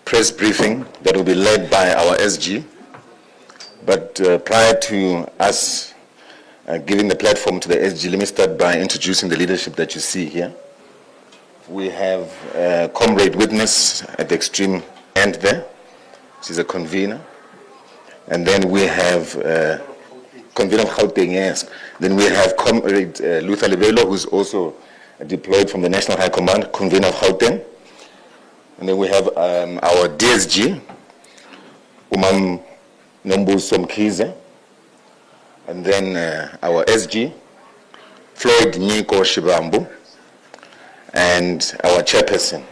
press briefing that will be led by our SG. But prior to us giving the platform to the SG, let me start by introducing the leadership that you see here. We have Comrade Witness at the extreme end there. She's a convener. And then we have convener of Gauteng, yes. Then we have Comrade Luther Lebelo, who's also deployed from the National High Command, convener of Gauteng. And then we have our DSG, Umam Nombuso Mkhize. And then our SG, Floyd Shivambu. And our chairperson,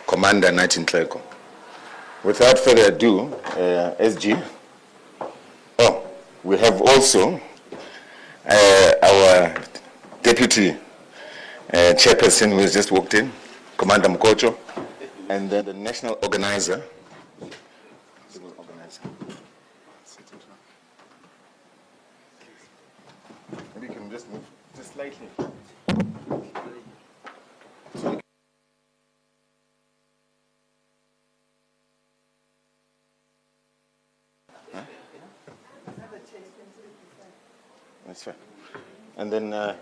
Commander Nightingale. Without further ado, SG, we have also our deputy chairperson who has just walked in, Commander Mkocho, and then the national organizer. Maybe you can just move just slightly. That's fine. And then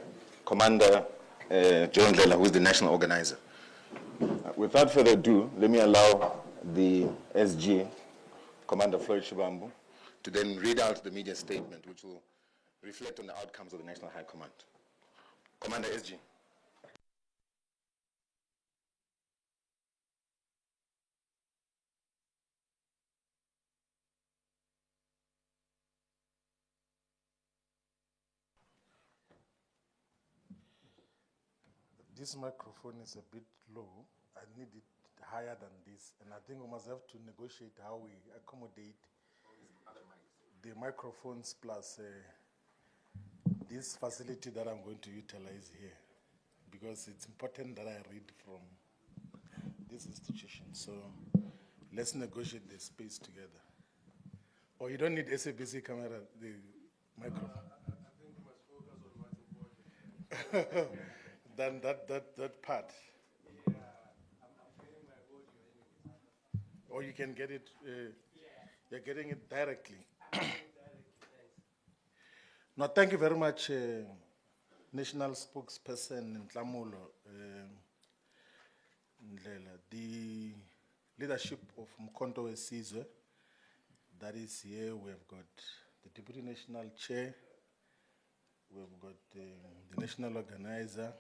Commander John Lela, who is the national organizer. Without further ado, let me allow the SG, Commander Floyd Shivambu, to then read out the media statement, which will reflect on the outcomes of the National High Command. Commander SG. This microphone is a bit low. I need it higher than this. And I think we must have to negotiate how we accommodate the microphones plus this facility that I'm going to utilize here. Because it's important that I read from this institution. So let's negotiate the space together. Oh, you don't need SABC camera, the microphone. I think we must focus on what's important. Than that part. Yeah, I'm getting my audio anyway. Or you can get it, you're getting it directly. No, thank you very much, National Spokesperson Ntlamulo Ndlela. The leadership of Mkhonto Wesizwe that is here. We have got the Deputy National Chair, we have got the National Organizer,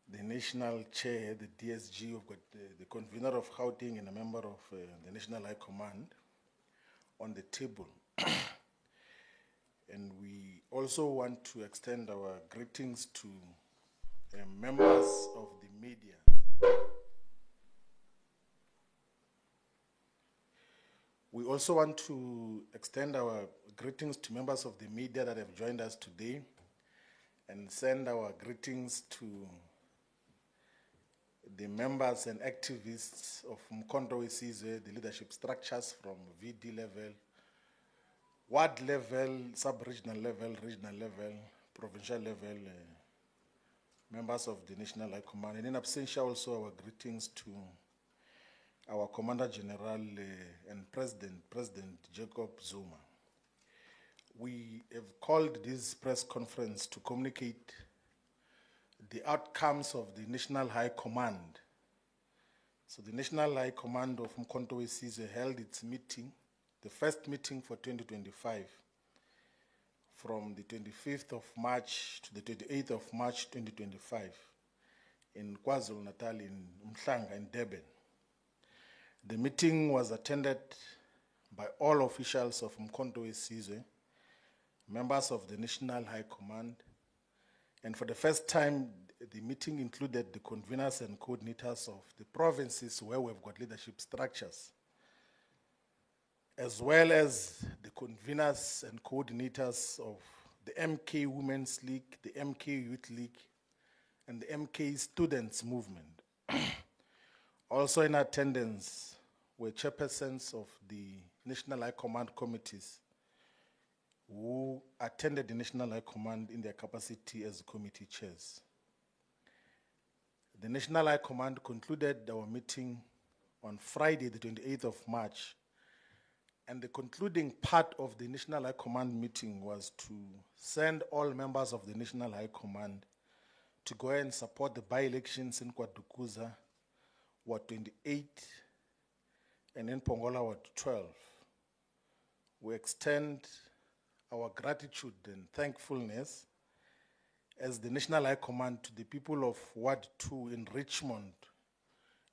the National Chair, the DSG, we've got the convener of Gauteng and a member of the National High Command on the table. And we also want to extend our greetings to members of the media. We also want to extend our greetings to members of the media that have joined us today and send our greetings to the members and activists of Mkhonto Wesizwe, the leadership structures from VD level, ward level, sub-regional level, regional level, provincial level, members of the National High Command, and in absentia also our greetings to our Commander General and President Jacob Zuma. We have called this press conference to communicate the outcomes of the National High Command. So the National High Command of Mkhonto Wesizwe held its meeting, the first meeting for 2025, from the 25th of March to the 28th of March 2025 in KwaZulu-Natal, in Umhlanga, in Durban. The meeting was attended by all officials of Mkhonto Wesizwe, members of the National High Command, and for the first time, the meeting included the conveners and coordinators of the provinces where we've got leadership structures, as well as the conveners and coordinators of the MK Women's League, the MK Youth League, and the MK Students Movement. Also in attendance were chairpersons of the National High Command committees who attended the National High Command in their capacity as committee chairs. The National High Command concluded our meeting on Friday, the 28th of March. And the concluding part of the National High Command meeting was to send all members of the National High Command to go and support the by-elections in Kwadukuza, Ward 28, and in Pongola, Ward 12. We extend our gratitude and thankfulness as the National High Command to the people of Ward 2 in Richmond,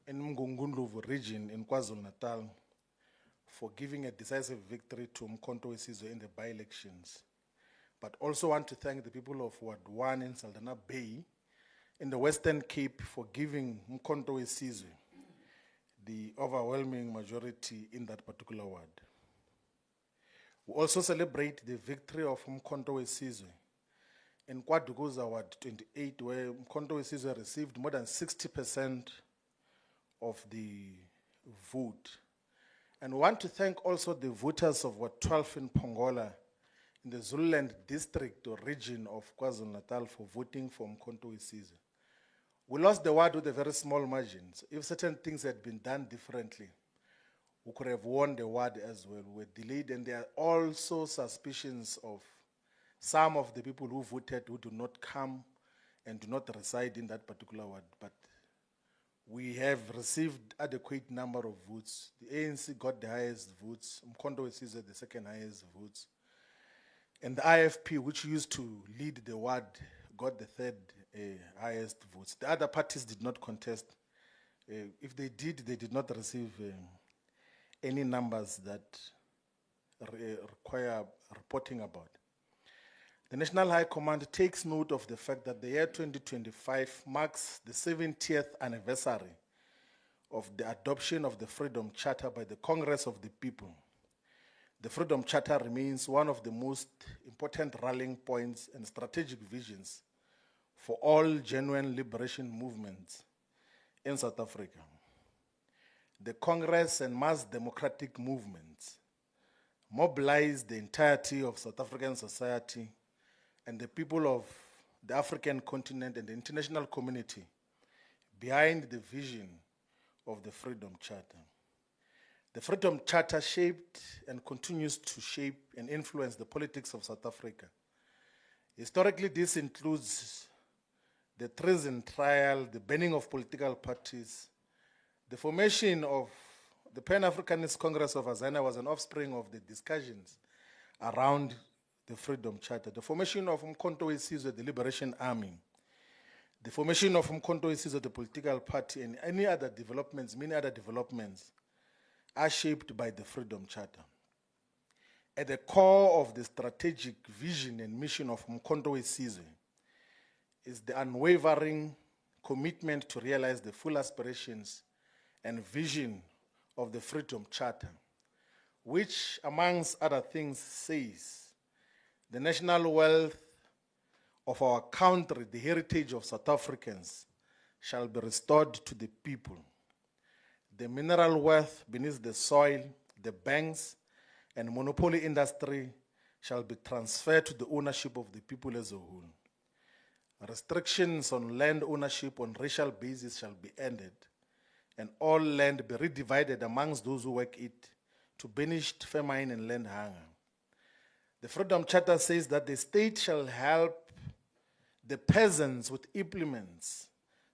in Mngungundlovu region in KwaZulu-Natal, for giving a decisive victory to Umkhonto weSizwe in the by-elections. But also want to thank the people of Ward 1 in Saldanha Bay in the Western Cape for giving Umkhonto weSizwe the overwhelming majority in that particular ward. We also celebrate the victory of Umkhonto weSizwe in Kwadukuza Ward 28, where Umkhonto weSizwe received more than 60% of the vote. And we want to thank also the voters of Ward 12 in Pongola, in the Zululand district or region of KwaZulu-Natal for voting for Umkhonto weSizwe. We lost the ward with a very small margin. So if certain things had been done differently, we could have won the ward as well. We were delayed, and there are also suspicions of some of the people who voted who do not come and do not reside in that particular ward. But we have received adequate number of votes. The ANC got the highest votes. Umkhonto weSizwe the second highest votes. And the IFP, which used to lead the ward, got the third highest votes. The other parties did not contest. If they did not receive any numbers that require reporting about. The National High Command takes note of the fact that the year 2025 marks the 70th anniversary of the adoption of the Freedom Charter by the Congress of the People. The Freedom Charter remains one of the most important rallying points and strategic visions for all genuine liberation movements in South Africa. The Congress and mass democratic movements mobilize the entirety of South African society and the people of the African continent and the international community behind the vision of the Freedom Charter. The Freedom Charter shaped and continues to shape and influence the politics of South Africa. Historically, this includes the treason trial, the banning of political parties. The formation of the Pan-Africanist Congress of Azania was an offspring of the discussions around the Freedom Charter. The formation of Umkhonto weSizwe, the Liberation Army, the formation of Umkhonto weSizwe, the political party, and any other developments, many other developments, are shaped by the Freedom Charter. At the core of the strategic vision and mission of Umkhonto weSizwe is the unwavering commitment to realize the full aspirations and vision of the Freedom Charter, which, amongst other things, says the national wealth of our country, the heritage of South Africans, shall be restored to the people. The mineral wealth beneath the soil, the banks, and monopoly industry shall be transferred to the ownership of the people as a whole. Restrictions on land ownership on racial basis shall be ended, and all land be redivided amongst those who work it to banish famine and land hunger. The Freedom Charter says that the state shall help the peasants with implements,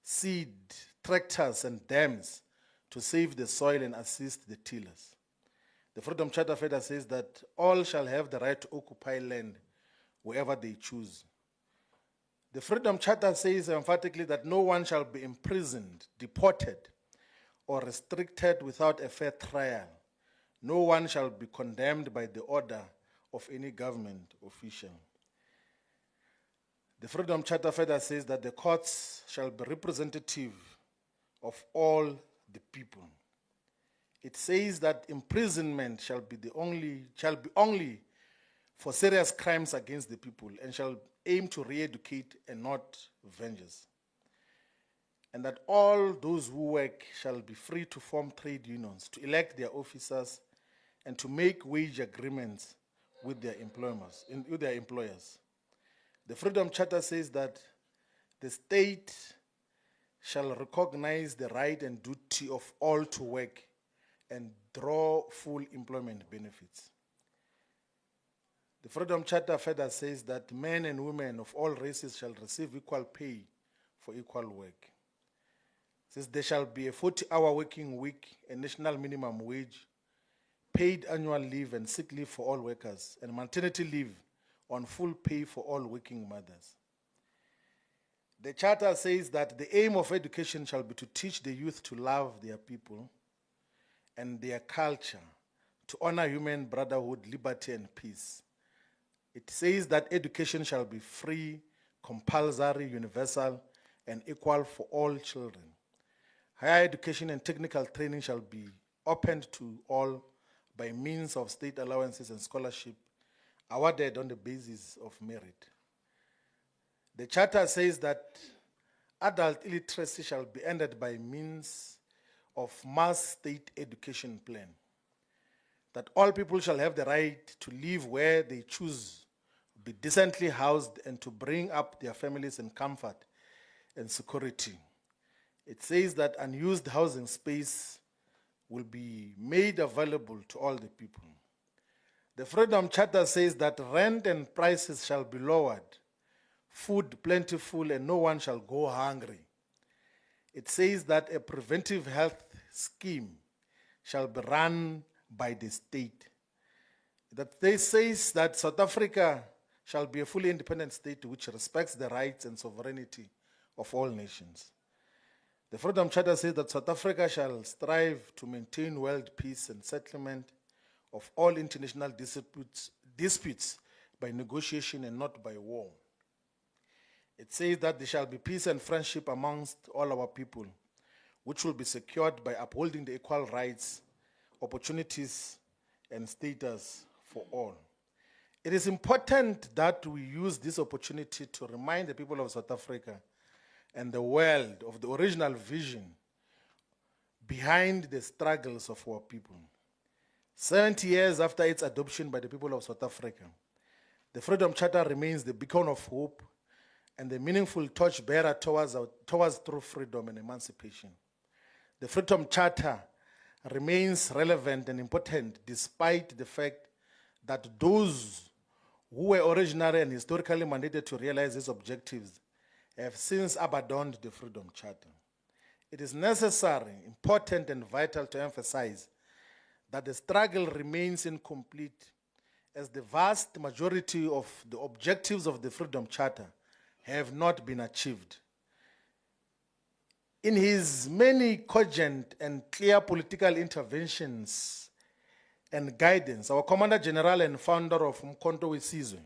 seed, tractors, and dams to save the soil and assist the tillers. The Freedom Charter further says that all shall have the right to occupy land wherever they choose. The Freedom Charter says emphatically that no one shall be imprisoned, deported, or restricted without a fair trial. No one shall be condemned by the order of any government official. The Freedom Charter further says that the courts shall be representative of all the people. It says that imprisonment shall be only for serious crimes against the people and shall aim to re-educate and not vengeance. And that all those who work shall be free to form trade unions, to elect their officers, and to make wage agreements with their employers. The Freedom Charter says that the state shall recognize the right and duty of all to work and draw full employment benefits. The Freedom Charter further says that men and women of all races shall receive equal pay for equal work. It says there shall be a 40-hour working week, a national minimum wage, paid annual leave and sick leave for all workers, and maternity leave on full pay for all working mothers. The Charter says that the aim of education shall be to teach the youth to love their people and their culture, to honor human brotherhood, liberty, and peace. It says that education shall be free, compulsory, universal, and equal for all children. Higher education and technical training shall be opened to all by means of state allowances and scholarship awarded on the basis of merit. The Charter says that adult illiteracy shall be ended by means of mass state education plan, that all people shall have the right to live where they choose, be decently housed, and to bring up their families in comfort and security. It says that unused housing space will be made available to all the people. The Freedom Charter says that rent and prices shall be lowered, food plentiful, and no one shall go hungry. It says that a preventive health scheme shall be run by the state. That they says that South Africa shall be a fully independent state which respects the rights and sovereignty of all nations. The Freedom Charter says that South Africa shall strive to maintain world peace and settlement of all international disputes by negotiation and not by war. It says that there shall be peace and friendship amongst all our people, which will be secured by upholding the equal rights, opportunities, and status for all. It is important that we use this opportunity to remind the people of South Africa and the world of the original vision behind the struggles of our people. 70 years after its adoption by the people of South Africa, the Freedom Charter remains the beacon of hope and the meaningful torchbearer towards true freedom and emancipation. The Freedom Charter remains relevant and important despite the fact that those who were originally and historically mandated to realize these objectives have since abandoned the Freedom Charter. It is necessary, important, and vital to emphasize that the struggle remains incomplete as the vast majority of the objectives of the Freedom Charter have not been achieved. In his many cogent and clear political interventions and guidance, our Commander General and founder of Umkhonto weSizwe,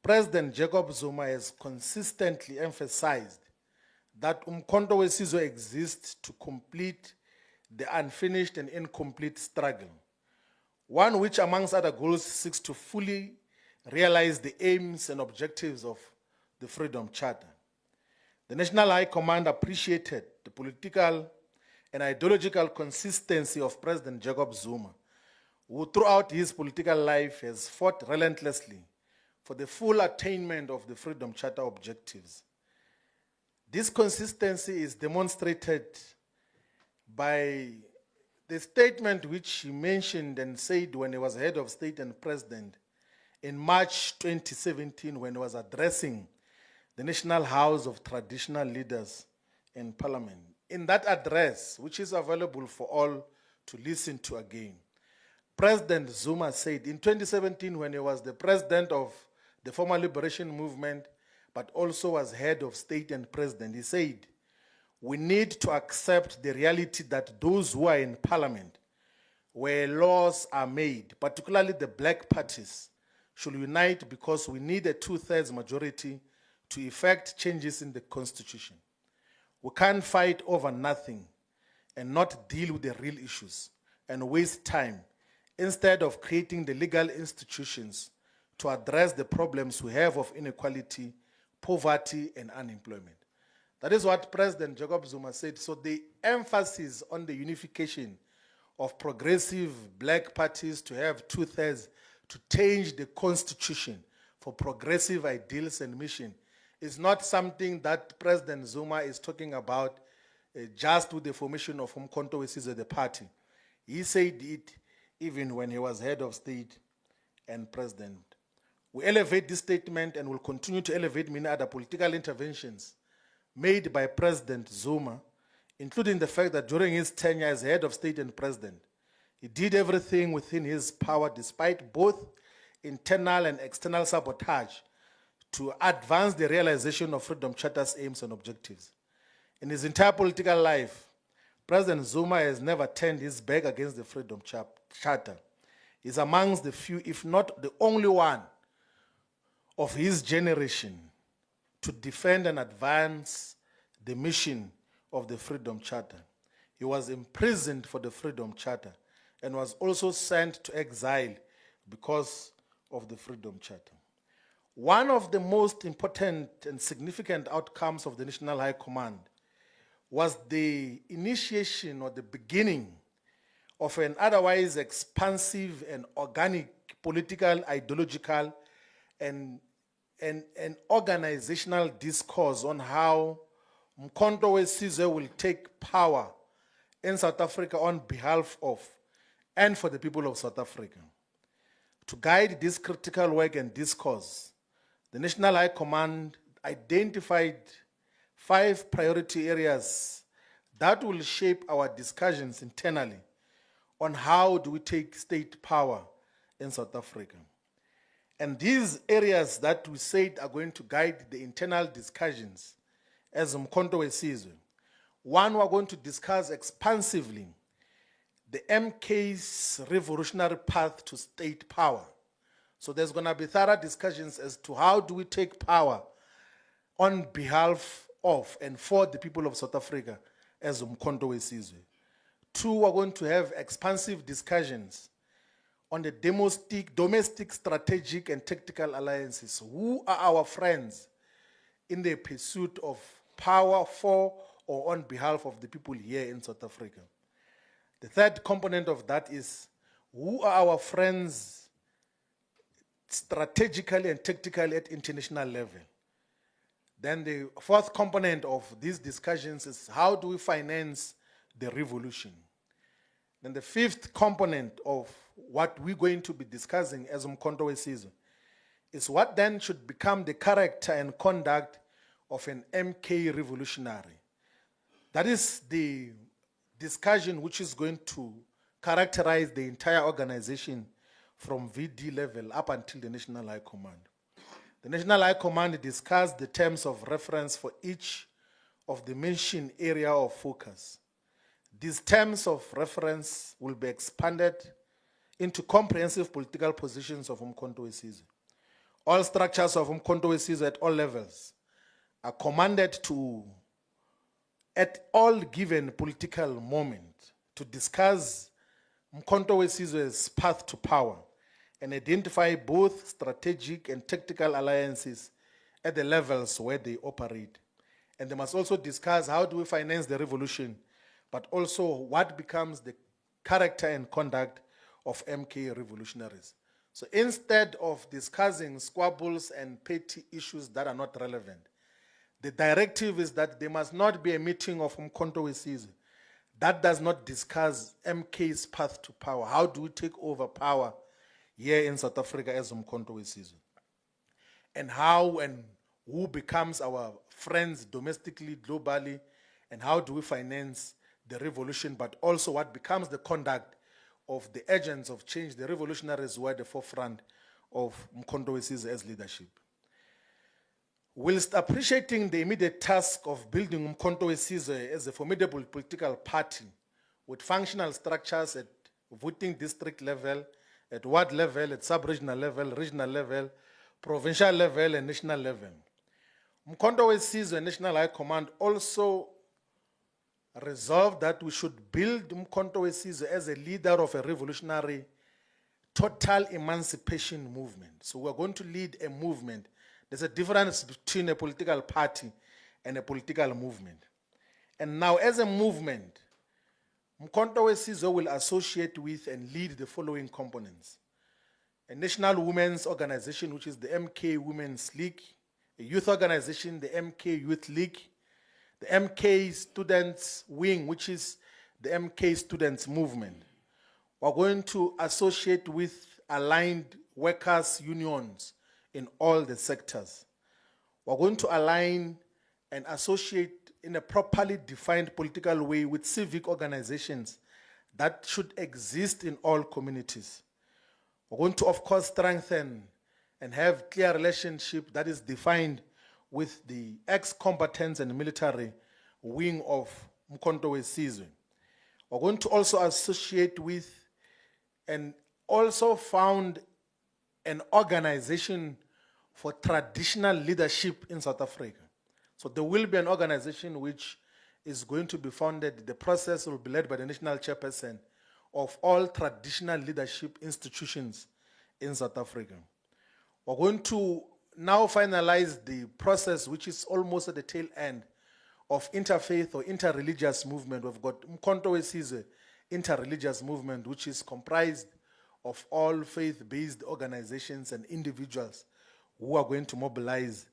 President Jacob Zuma, has consistently emphasized that Umkhonto weSizwe exists to complete the unfinished and incomplete struggle, one which amongst other goals seeks to fully realize the aims and objectives of the Freedom Charter. The National High Command appreciated the political and ideological consistency of President Jacob Zuma, who throughout his political life has fought relentlessly for the full attainment of the Freedom Charter objectives. This consistency is demonstrated by the statement which he mentioned and said when he was head of state and president in March 2017 when he was addressing the National House of Traditional Leaders in Parliament. In that address, which is available for all to listen to again, President Zuma said in 2017 when he was the president of the former liberation movement, but also was head of state and president, he said, we need to accept the reality that those who are in Parliament, where laws are made, particularly the black parties, should unite because we need a 2/3 majority to effect changes in the Constitution. We can't fight over nothing and not deal with the real issues and waste time instead of creating the legal institutions to address the problems we have of inequality, poverty, and unemployment. That is what President Jacob Zuma said. So the emphasis on the unification of progressive black parties to have 2/3 to change the Constitution for progressive ideals and mission is not something that President Zuma is talking about just with the formation of Umkhonto weSizwe, the party. He said it even when he was head of state and president. We elevate this statement and will continue to elevate many other political interventions made by President Zuma, including the fact that during his tenure as head of state and president, he did everything within his power despite both internal and external sabotage to advance the realization of Freedom Charter's aims and objectives. In his entire political life, President Zuma has never turned his back against the Freedom Charter. He's amongst the few, if not the only one, of his generation to defend and advance the mission of the Freedom Charter. He was imprisoned for the Freedom Charter and was also sent to exile because of the Freedom Charter. One of the most important and significant outcomes of the National High Command was the initiation or the beginning of an otherwise expansive and organic political, ideological, and organizational discourse on how Mkhonto weSizwe will take power in South Africa on behalf of and for the people of South Africa. To guide this critical work and discourse, the National High Command identified 5 priority areas that will shape our discussions internally on how do we take state power in South Africa. And these areas that we said are going to guide the internal discussions as Mkhonto weSizwe. One, we're going to discuss expansively the MK's revolutionary path to state power. So there's going to be thorough discussions as to how do we take power on behalf of and for the people of South Africa as Mkhonto weSizwe. 2, we're going to have expansive discussions on the domestic, strategic, and tactical alliances. Who are our friends in the pursuit of power for or on behalf of the people here in South Africa? The third component of that is who are our friends strategically and tactically at international level. Then the fourth component of these discussions is how do we finance the revolution. Then the fifth component of what we're going to be discussing as Mkhonto weSizwe is what then should become the character and conduct of an MK revolutionary. That is the discussion which is going to characterize the entire organization from VD level up until the National High Command. The National High Command discussed the terms of reference for each of the mentioned area of focus. These terms of reference will be expanded into comprehensive political positions of Mkhonto weSizwe. All structures of Mkhonto weSizwe at all levels are commanded to, at all given political moment, to discuss Mkhonto weSizwe's path to power and identify both strategic and tactical alliances at the levels where they operate. And they must also discuss how do we finance the revolution, but also what becomes the character and conduct of MK revolutionaries. So instead of discussing squabbles and petty issues that are not relevant, the directive is that there must not be a meeting of Mkhonto weSizwe that does not discuss MK's path to power. How do we take over power here in South Africa as Mkhonto weSizwe? And how and who becomes our friends domestically, globally, and how do we finance the revolution, but also what becomes the conduct of the agents of change, the revolutionaries who are at the forefront of Mkhonto weSizwe as leadership. Whilst appreciating the immediate task of building Mkhonto weSizwe as a formidable political party with functional structures at voting district level, at ward level, at sub-regional level, regional level, provincial level, and national level, Mkhonto weSizwe National High Command also resolved that we should build Mkhonto weSizwe as a leader of a revolutionary total emancipation movement. So we're going to lead a movement. There's a difference between a political party and a political movement. And now as a movement, Mkhonto weSizwe will associate with and lead the following components: a national women's organization, which is the MK Women's League, a youth organization, the MK Youth League, the MK Students Wing, which is the MK Students Movement, We're going to associate with aligned workers' unions in all the sectors. We're going to align and associate in a properly defined political way with civic organizations that should exist in all communities. We're going to, of course, strengthen and have clear relationship that is defined with the ex-combatants and military wing of Mkhonto weSizwe. We're going to also associate with and also found an organization for traditional leadership in South Africa. So there will be an organization which is going to be founded. The process will be led by the national chairperson of all traditional leadership institutions in South Africa. We're going to now finalize the process, which is almost at the tail end of interfaith or interreligious movement. We've got Mkhonto weSizwe interreligious movement, which is comprised of all faith-based organizations and individuals who are going to mobilize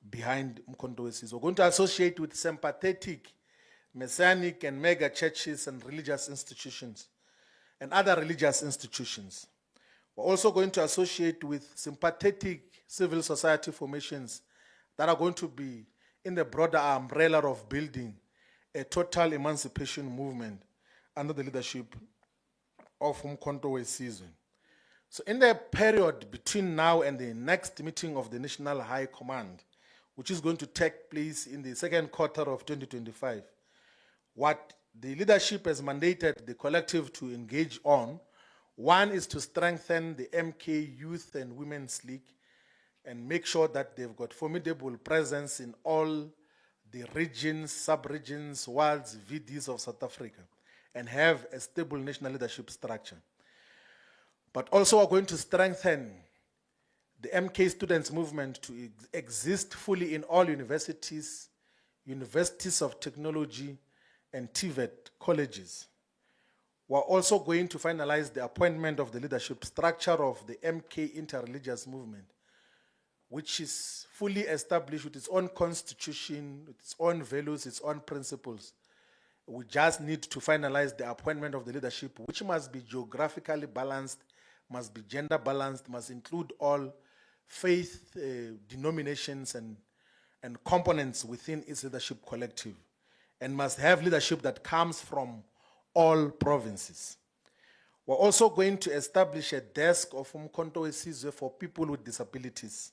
behind Mkhonto weSizwe. We're going to associate with sympathetic, messianic and mega churches and religious institutions and other religious institutions. We're also going to associate with sympathetic civil society formations that are going to be in the broader umbrella of building a total emancipation movement under the leadership of Mkhonto weSizwe. So in the period between now and the next meeting of the National High Command, which is going to take place in the second quarter of 2025, what the leadership has mandated the collective to engage on, one is to strengthen the MK Youth and Women's League and make sure that they've got formidable presence in all the regions, sub-regions, wards, VDs of South Africa and have a stable national leadership structure. But also we're going to strengthen the MK students movement to exist fully in all universities, universities of technology, and TVET colleges. We're also going to finalize the appointment of the leadership structure of the MK interreligious movement, which is fully established with its own constitution, with its own values, its own principles. We just need to finalize the appointment of the leadership, which must be geographically balanced, must be gender balanced, must include all faith denominations and components within its leadership collective, and must have leadership that comes from all provinces. We're also going to establish a desk of Mkhonto weSizwe for people with disabilities.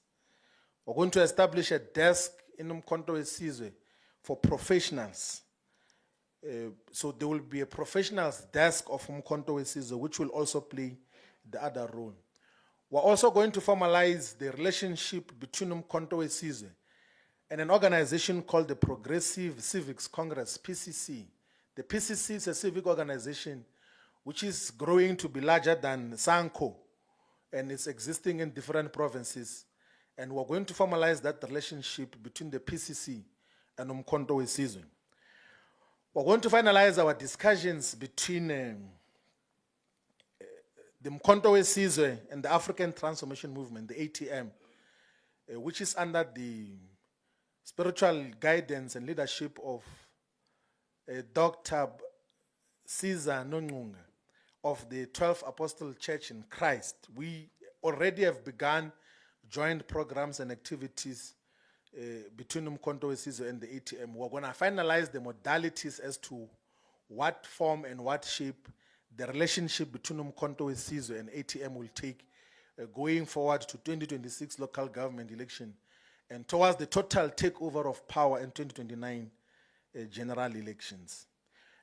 We're going to establish a desk in Mkhonto weSizwe for professionals. So there will be a professionals desk of Mkhonto weSizwe, which will also play the other role. We're also going to formalize the relationship between Mkhonto weSizwe and an organization called the Progressive Civics Congress, PCC. The PCC is a civic organization which is growing to be larger than SANCO, and it's existing in different provinces. And we're going to formalize that relationship between the PCC and Mkhonto weSizwe. We're going to finalize our discussions between the Mkhonto weSizwe and the African Transformation Movement, the ATM, which is under the spiritual guidance and leadership of Dr. Caesar Nongunga of the 12th Apostle Church in Christ. We already have begun joint programs and activities between Mkhonto weSizwe and the ATM. We're going to finalize the modalities as to what form and what shape the relationship between Mkhonto weSizwe and ATM will take going forward to 2026 local government election and towards the total takeover of power in 2029 general elections.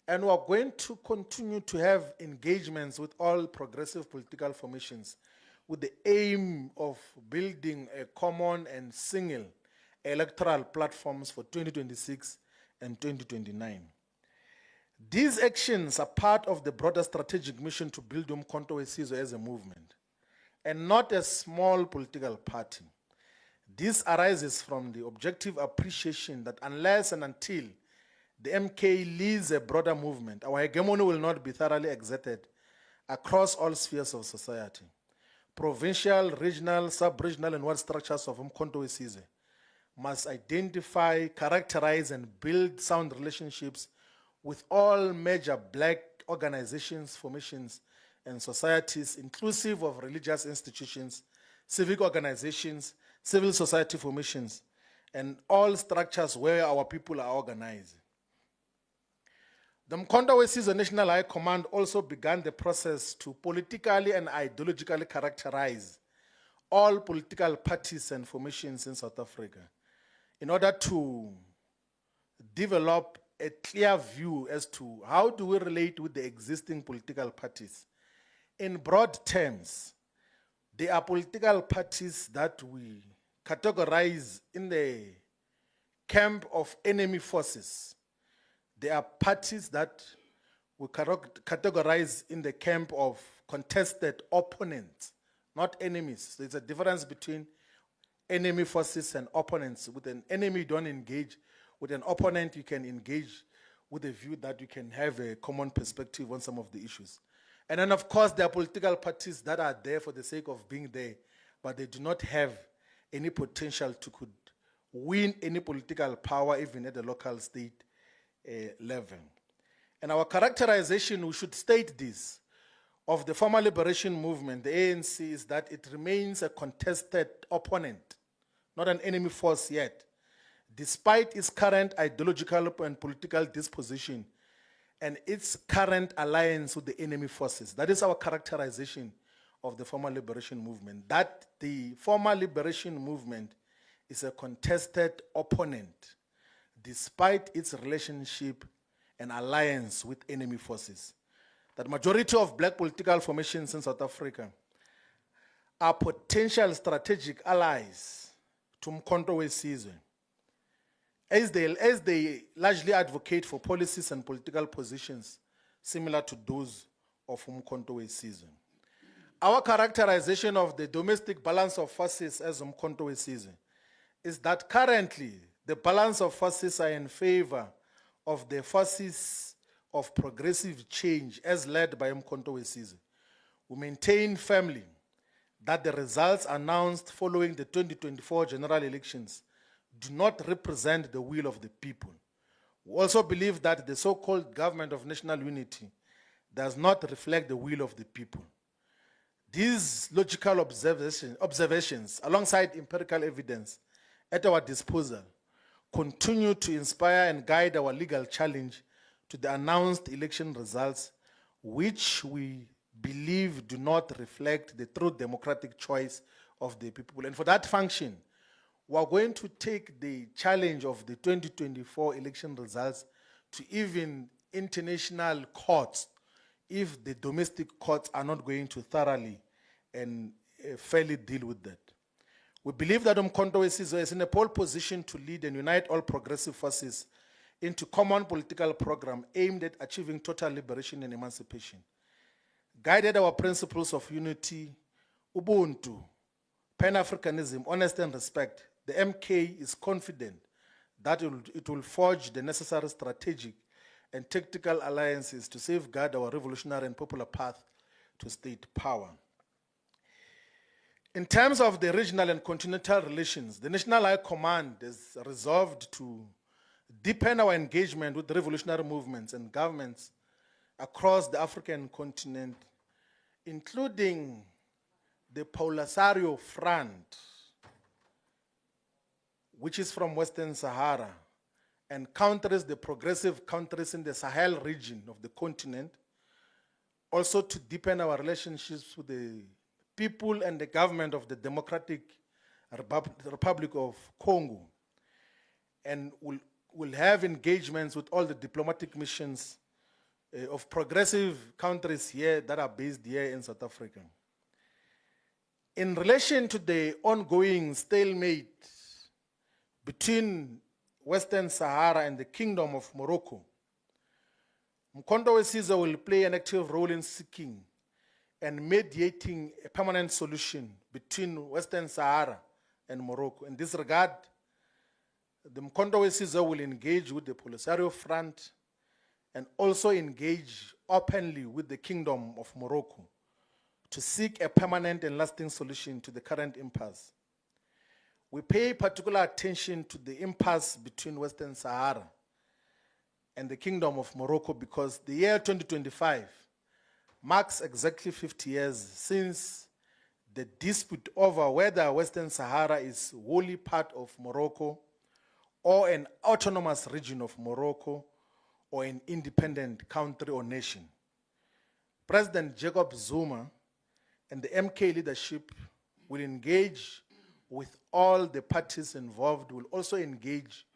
And we're going to continue to have engagements with all progressive political formations with the aim of building a common and single electoral platforms for 2026 and 2029. These actions are part of the broader strategic mission to build Mkhonto weSizwe as a movement and not a small political party. This arises from the objective appreciation that unless and until the MK leads a broader movement, our hegemony will not be thoroughly exerted across all spheres of society. Provincial, regional, sub-regional, and ward structures of Mkhonto weSizwe must identify, characterize, and build sound relationships with all major black organizations, formations, and societies, inclusive of religious institutions, civic organizations, civil society formations, and all structures where our people are organized. The Mkhonto Wesizwe National High Command also began the process to politically and ideologically characterize all political parties and formations in South Africa in order to develop a clear view as to how do we relate with the existing political parties. In broad terms, they are political parties that we categorize in the camp of enemy forces. They are parties that we categorize in the camp of contested opponents, not enemies. There's a difference between enemy forces and opponents. With an enemy, you don't engage. With an opponent, you can engage with a view that you can have a common perspective on some of the issues. And then, of course, there are political parties that are there for the sake of being there, but they do not have any potential to could win any political power, even at the local state level. And our characterization, we should state this, of the former liberation movement, the ANC, is that it remains a contested opponent, not an enemy force yet, despite its current ideological and political disposition and its current alliance with the enemy forces. That is our characterization of the former liberation movement, that the former liberation movement is a contested opponent despite its relationship and alliance with enemy forces. That majority of black political formations in South Africa are potential strategic allies to Mkhonto Wesizwe, as they largely advocate for policies and political positions similar to those of Mkhonto Wesizwe. Our characterization of the domestic balance of forces as Mkhonto Wesizwe is that currently the balance of forces are in favor of the forces of progressive change as led by Mkhonto Wesizwe. We maintain firmly that the results announced following the 2024 general elections do not represent the will of the people. We also believe that the so-called government of national unity does not reflect the will of the people. These logical observations, alongside empirical evidence at our disposal, continue to inspire and guide our legal challenge to the announced election results, which we believe do not reflect the true democratic choice of the people. And for that function, we are going to take the challenge of the 2024 election results to even international courts if the domestic courts are not going to thoroughly and fairly deal with that. We believe that Mkhonto Wesizwe is in a pole position to lead and unite all progressive forces into common political program aimed at achieving total liberation and emancipation. Guided our principles of unity, Ubuntu, Pan-Africanism, honesty and respect, the MK is confident that it will forge the necessary strategic and tactical alliances to safeguard our revolutionary and popular path to state power. In terms of the regional and continental relations, the National High Command is resolved to deepen our engagement with the revolutionary movements and governments across the African continent, including the Polisario Front, which is from Western Sahara, and countries, the progressive countries in the Sahel region of the continent, also to deepen our relationships with the people and the government of the Democratic Republic of Congo, and will have engagements with all the diplomatic missions of progressive countries here that are based here in South Africa. In relation to the ongoing stalemate between Western Sahara and the Kingdom of Morocco, Mkhonto Wesizwe will play an active role in seeking and mediating a permanent solution between Western Sahara and Morocco. In this regard, the Mkhonto Wesizwe will engage with the Polisario Front and also engage openly with the Kingdom of Morocco to seek a permanent and lasting solution to the current impasse. We pay particular attention to the impasse between Western Sahara and the Kingdom of Morocco because the year 2025 marks exactly 50 years since the dispute over whether Western Sahara is wholly part of Morocco or an autonomous region of Morocco or an independent country or nation. President Jacob Zuma and the MK leadership will engage with all the parties involved, will also engage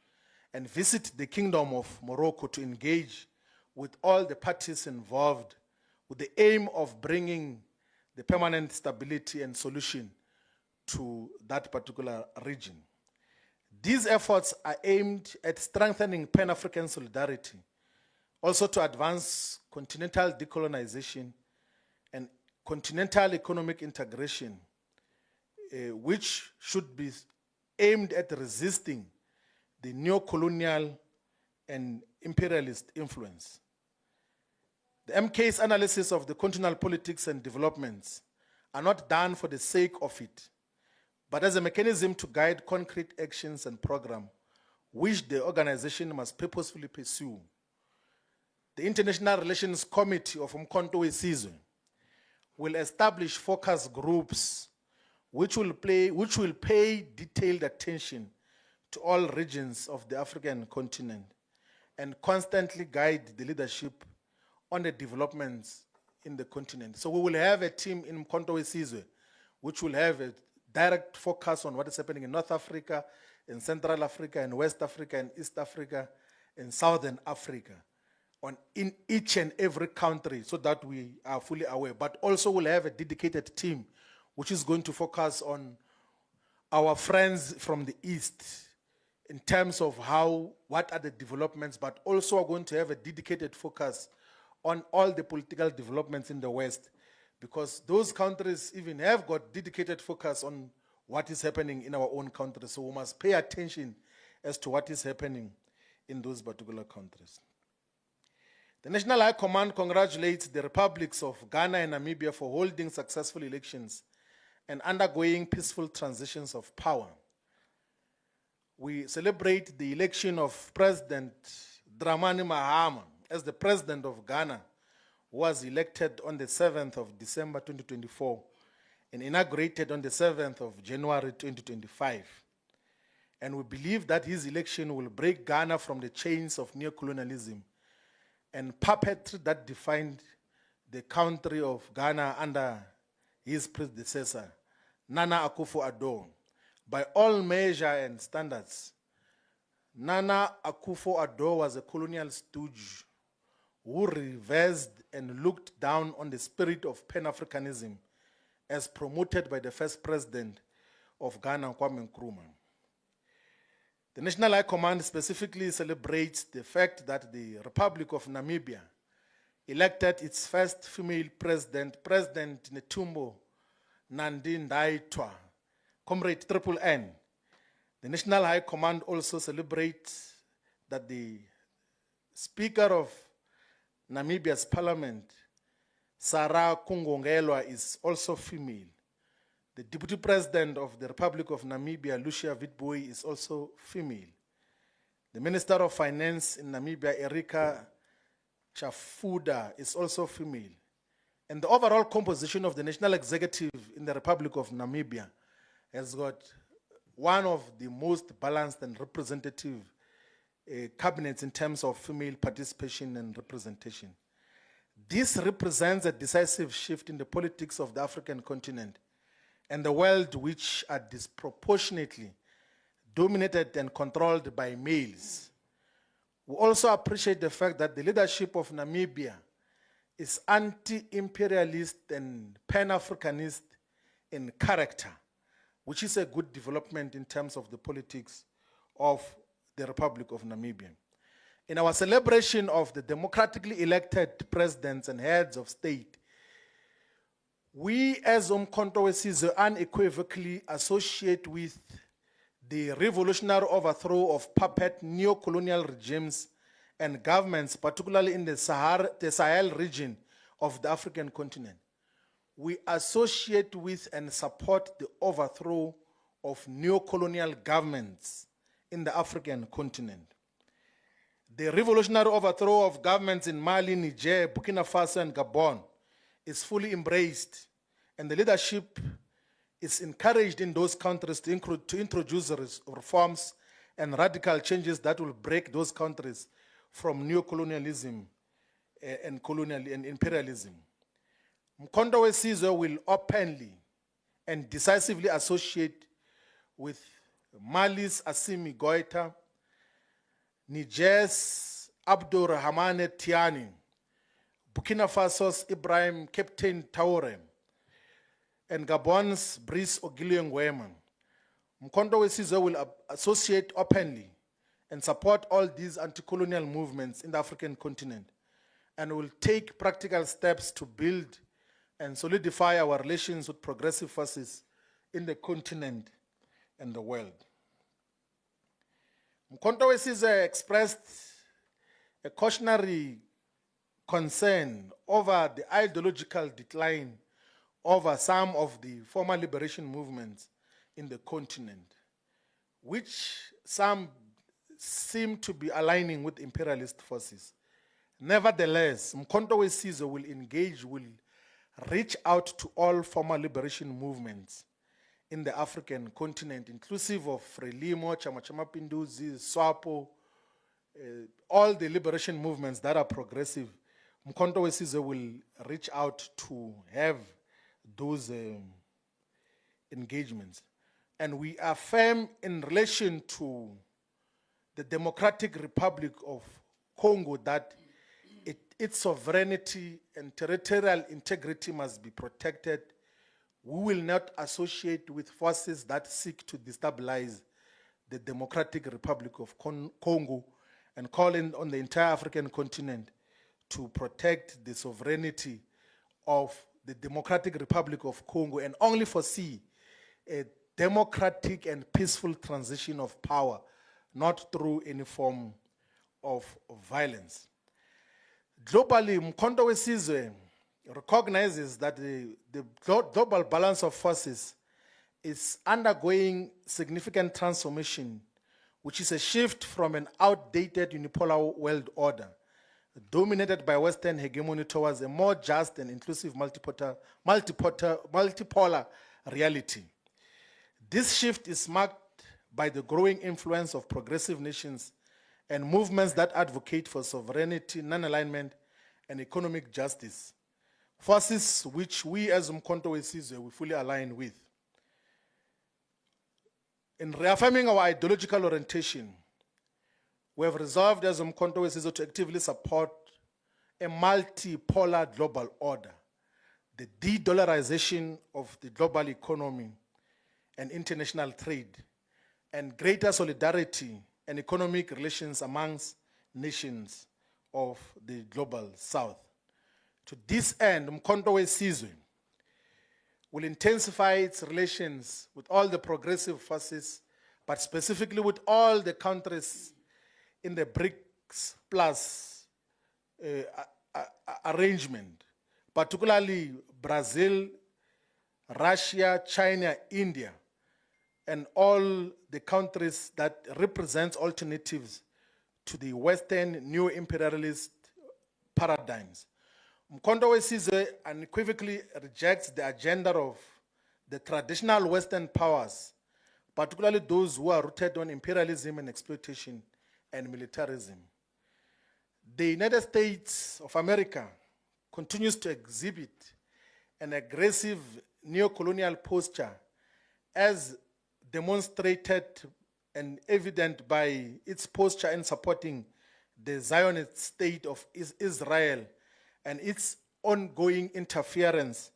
and visit the Kingdom of Morocco to engage with all the parties involved with the aim of bringing the permanent stability and solution to that particular region. These efforts are aimed at strengthening Pan-African solidarity, also to advance continental decolonization and continental economic integration, which should be aimed at resisting the neo-colonial and imperialist influence. The MK's analysis of the continental politics and developments are not done for the sake of it, but as a mechanism to guide concrete actions and programs which the organization must purposefully pursue. The International Relations Committee of Umkhonto weSizwe will establish focus groups which will pay detailed attention to all regions of the African continent and constantly guide the leadership on the developments in the continent. So we will have a team in Umkhonto weSizwe which will have a direct focus on what is happening in North Africa, in Central Africa, in West Africa, in East Africa, in Southern Africa, in each and every country, so that we are fully aware. But also we'll have a dedicated team which is going to focus on our friends from the East in terms of what are the developments, but also are going to have a dedicated focus on all the political developments in the West, because those countries even have got dedicated focus on what is happening in our own country. So we must pay attention as to what is happening in those particular countries. The National High Command congratulates the republics of Ghana and Namibia for holding successful elections and undergoing peaceful transitions of power. We celebrate the election of President Dramani Mahama as the President of Ghana, who was elected on the 7th of December 2024 and inaugurated on the 7th of January 2025. And we believe that his election will break Ghana from the chains of neocolonialism and puppetry that defined the country of Ghana under his predecessor, Nana Akufo-Addo. By all measures and standards, Nana Akufo-Addo was a colonial stooge who reversed and looked down on the spirit of Pan-Africanism as promoted by the first president of Ghana, Kwame Nkrumah. The National High Command specifically celebrates the fact that the Republic of Namibia elected its first female president, President Netumbo Nandi Ndaitwah, Comrade Triple N. The National High Command also celebrates that the Speaker of Namibia's parliament, Sarah Kungongelwa, is also female. The Deputy President of the Republic of Namibia, Lucia Witbooi, is also female. The Minister of Finance in Namibia, Erika Chafuda, is also female. And the overall composition of the National Executive in the Republic of Namibia has got one of the most balanced and representative cabinets in terms of female participation and representation. This represents a decisive shift in the politics of the African continent and the world, which are disproportionately dominated and controlled by males. We also appreciate the fact that the leadership of Namibia is anti-imperialist and pan-Africanist in character, which is a good development in terms of the politics of the Republic of Namibia. In our celebration of the democratically elected presidents and heads of state, we as Umkhonto weSizwe unequivocally associate with the revolutionary overthrow of puppet neo-colonial regimes and governments, particularly in the Sahel region of the African continent. We associate with and support the overthrow of neo-colonial governments in the African continent. The revolutionary overthrow of governments in Mali, Niger, Burkina Faso, and Gabon is fully embraced, and the leadership is encouraged in those countries to introduce reforms and radical changes that will break those countries from neocolonialism and imperialism. Mkhonto weSizwe will openly and decisively associate with Mali's Assimi Goita, Niger's Abdurrahmane Tiani, Burkina Faso's Ibrahim Captain Traoré, and Gabon's Brice Oligui Nguema. Mkhonto weSizwe will associate openly and support all these anti-colonial movements in the African continent, and will take practical steps to build and solidify our relations with progressive forces in the continent and the world. Mkhonto weSizwe expressed a cautionary concern over the ideological decline over some of the former liberation movements in the continent, which some seem to be aligning with imperialist forces. Nevertheless, Mkhonto weSizwe will reach out to all former liberation movements in the African continent, inclusive of Frelimo, Chama cha Mapinduzi, SWAPO, all the liberation movements that are progressive. Mkhonto weSizwe will reach out to have those engagements. And we affirm in relation to the Democratic Republic of Congo that its sovereignty and territorial integrity must be protected. We will not associate with forces that seek to destabilize the Democratic Republic of Congo, and call on the entire African continent to protect the sovereignty of the Democratic Republic of Congo, and only foresee a democratic and peaceful transition of power, not through any form of violence. Globally, Mkhonto weSizwe recognizes that the global balance of forces is undergoing significant transformation, which is a shift from an outdated unipolar world order dominated by Western hegemony towards a more just and inclusive multipolar reality. This shift is marked by the growing influence of progressive nations and movements that advocate for sovereignty, non-alignment, and economic justice, forces which we as Mkhonto weSizwe we fully align with. In reaffirming our ideological orientation, we have resolved as Mkhonto weSizwe to actively support a multipolar global order, the de-dollarization of the global economy and international trade, and greater solidarity and economic relations amongst nations of the global south. To this end, Mkhonto weSizwe will intensify its relations with all the progressive forces, but specifically with all the countries in the BRICS plus arrangement, particularly Brazil, Russia, China, India, and all the countries that represent alternatives to the Western neo-imperialist paradigms. Mkhonto weSizwe unequivocally rejects the agenda of the traditional Western powers, particularly those who are rooted on imperialism and exploitation and militarism. The United States of America continues to exhibit an aggressive neo-colonial posture, as demonstrated and evident by its posture in supporting the Zionist state of Israel and its ongoing interference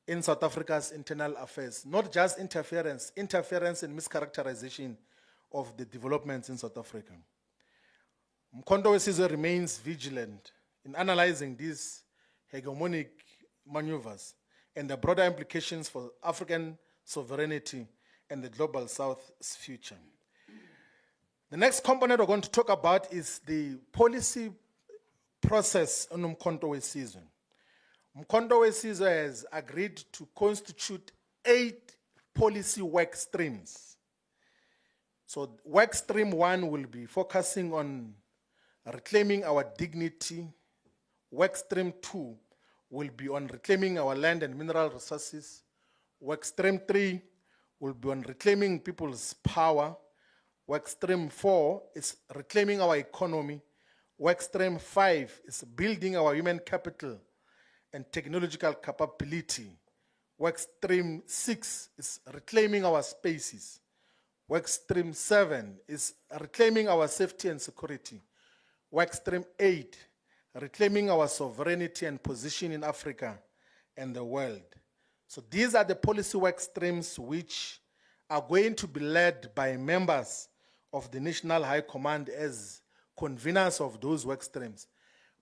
in South Africa's internal affairs. Not just interference and mischaracterization of the developments in South Africa. Mkhonto weSizwe remains vigilant in analyzing these hegemonic maneuvers and the broader implications for African sovereignty and the global South's future. The next component we're going to talk about is the policy process on Mkhonto weSizwe. Mkhonto weSizwe has agreed to constitute 8 policy work streams. So work stream 1 will be focusing on reclaiming our dignity. Work stream 2 will be on reclaiming our land and mineral resources. Work stream 3 will be on reclaiming people's power. Work stream 4 is reclaiming our economy. Work stream 5 is building our human capital and technological capability. Work stream 6 is reclaiming our spaces. Work stream 7 is reclaiming our safety and security. Work stream 8, reclaiming our sovereignty and position in Africa and the world. So these are the policy work streams which are going to be led by members of the National High Command as conveners of those work streams.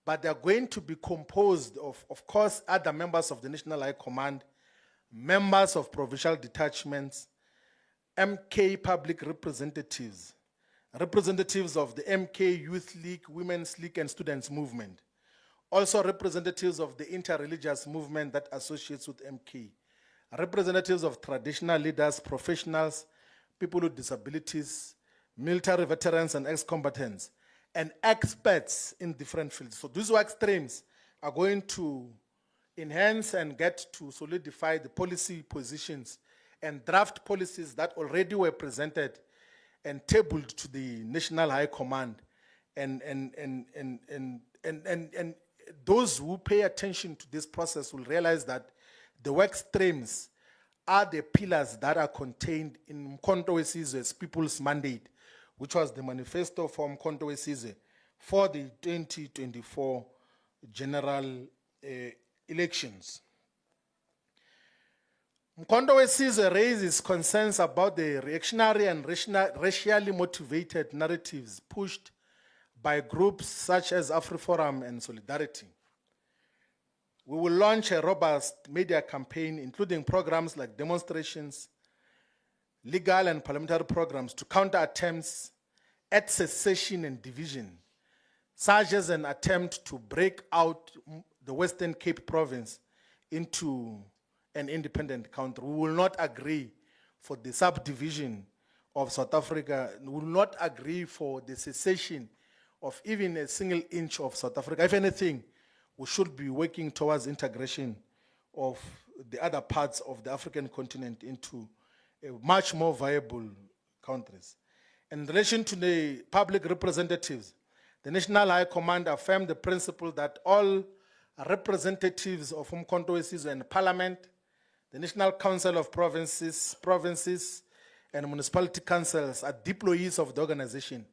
But they're going to be composed of course, other members of the National High Command, members of provincial detachments, MK public representatives, representatives of the MK Youth League, Women's League, and Students Movement. Also representatives of the interreligious movement that associates with MK, representatives of traditional leaders, professionals, people with disabilities, military veterans and ex-combatants, and experts in different fields. So these work streams are going to enhance and get to solidify the policy positions and draft policies that already were presented and tabled to the National High Command. And those who pay attention to this process will realize that the work streams are the pillars that are contained in Mkhonto weSizwe's People's Mandate, which was the manifesto for Mkhonto weSizwe for the 2024 general elections. Mkhonto weSizwe raises concerns about the reactionary and racially motivated narratives pushed by groups such as AfriForum and Solidarity. We will launch a robust media campaign, including programs like demonstrations, legal and parliamentary programs to counter attempts at secession and division, such as an attempt to break out the Western Cape province into an independent country. We will not agree for the subdivision of South Africa. We will not agree for the secession of even a single inch of South Africa. If anything, we should be working towards integration of the other parts of the African continent into a much more viable countries. In relation to the public representatives, the National High Command affirmed the principle that all representatives of Mkhonto weSizwe in Parliament, the National Council of Provinces, and municipality councils are deployees of the organization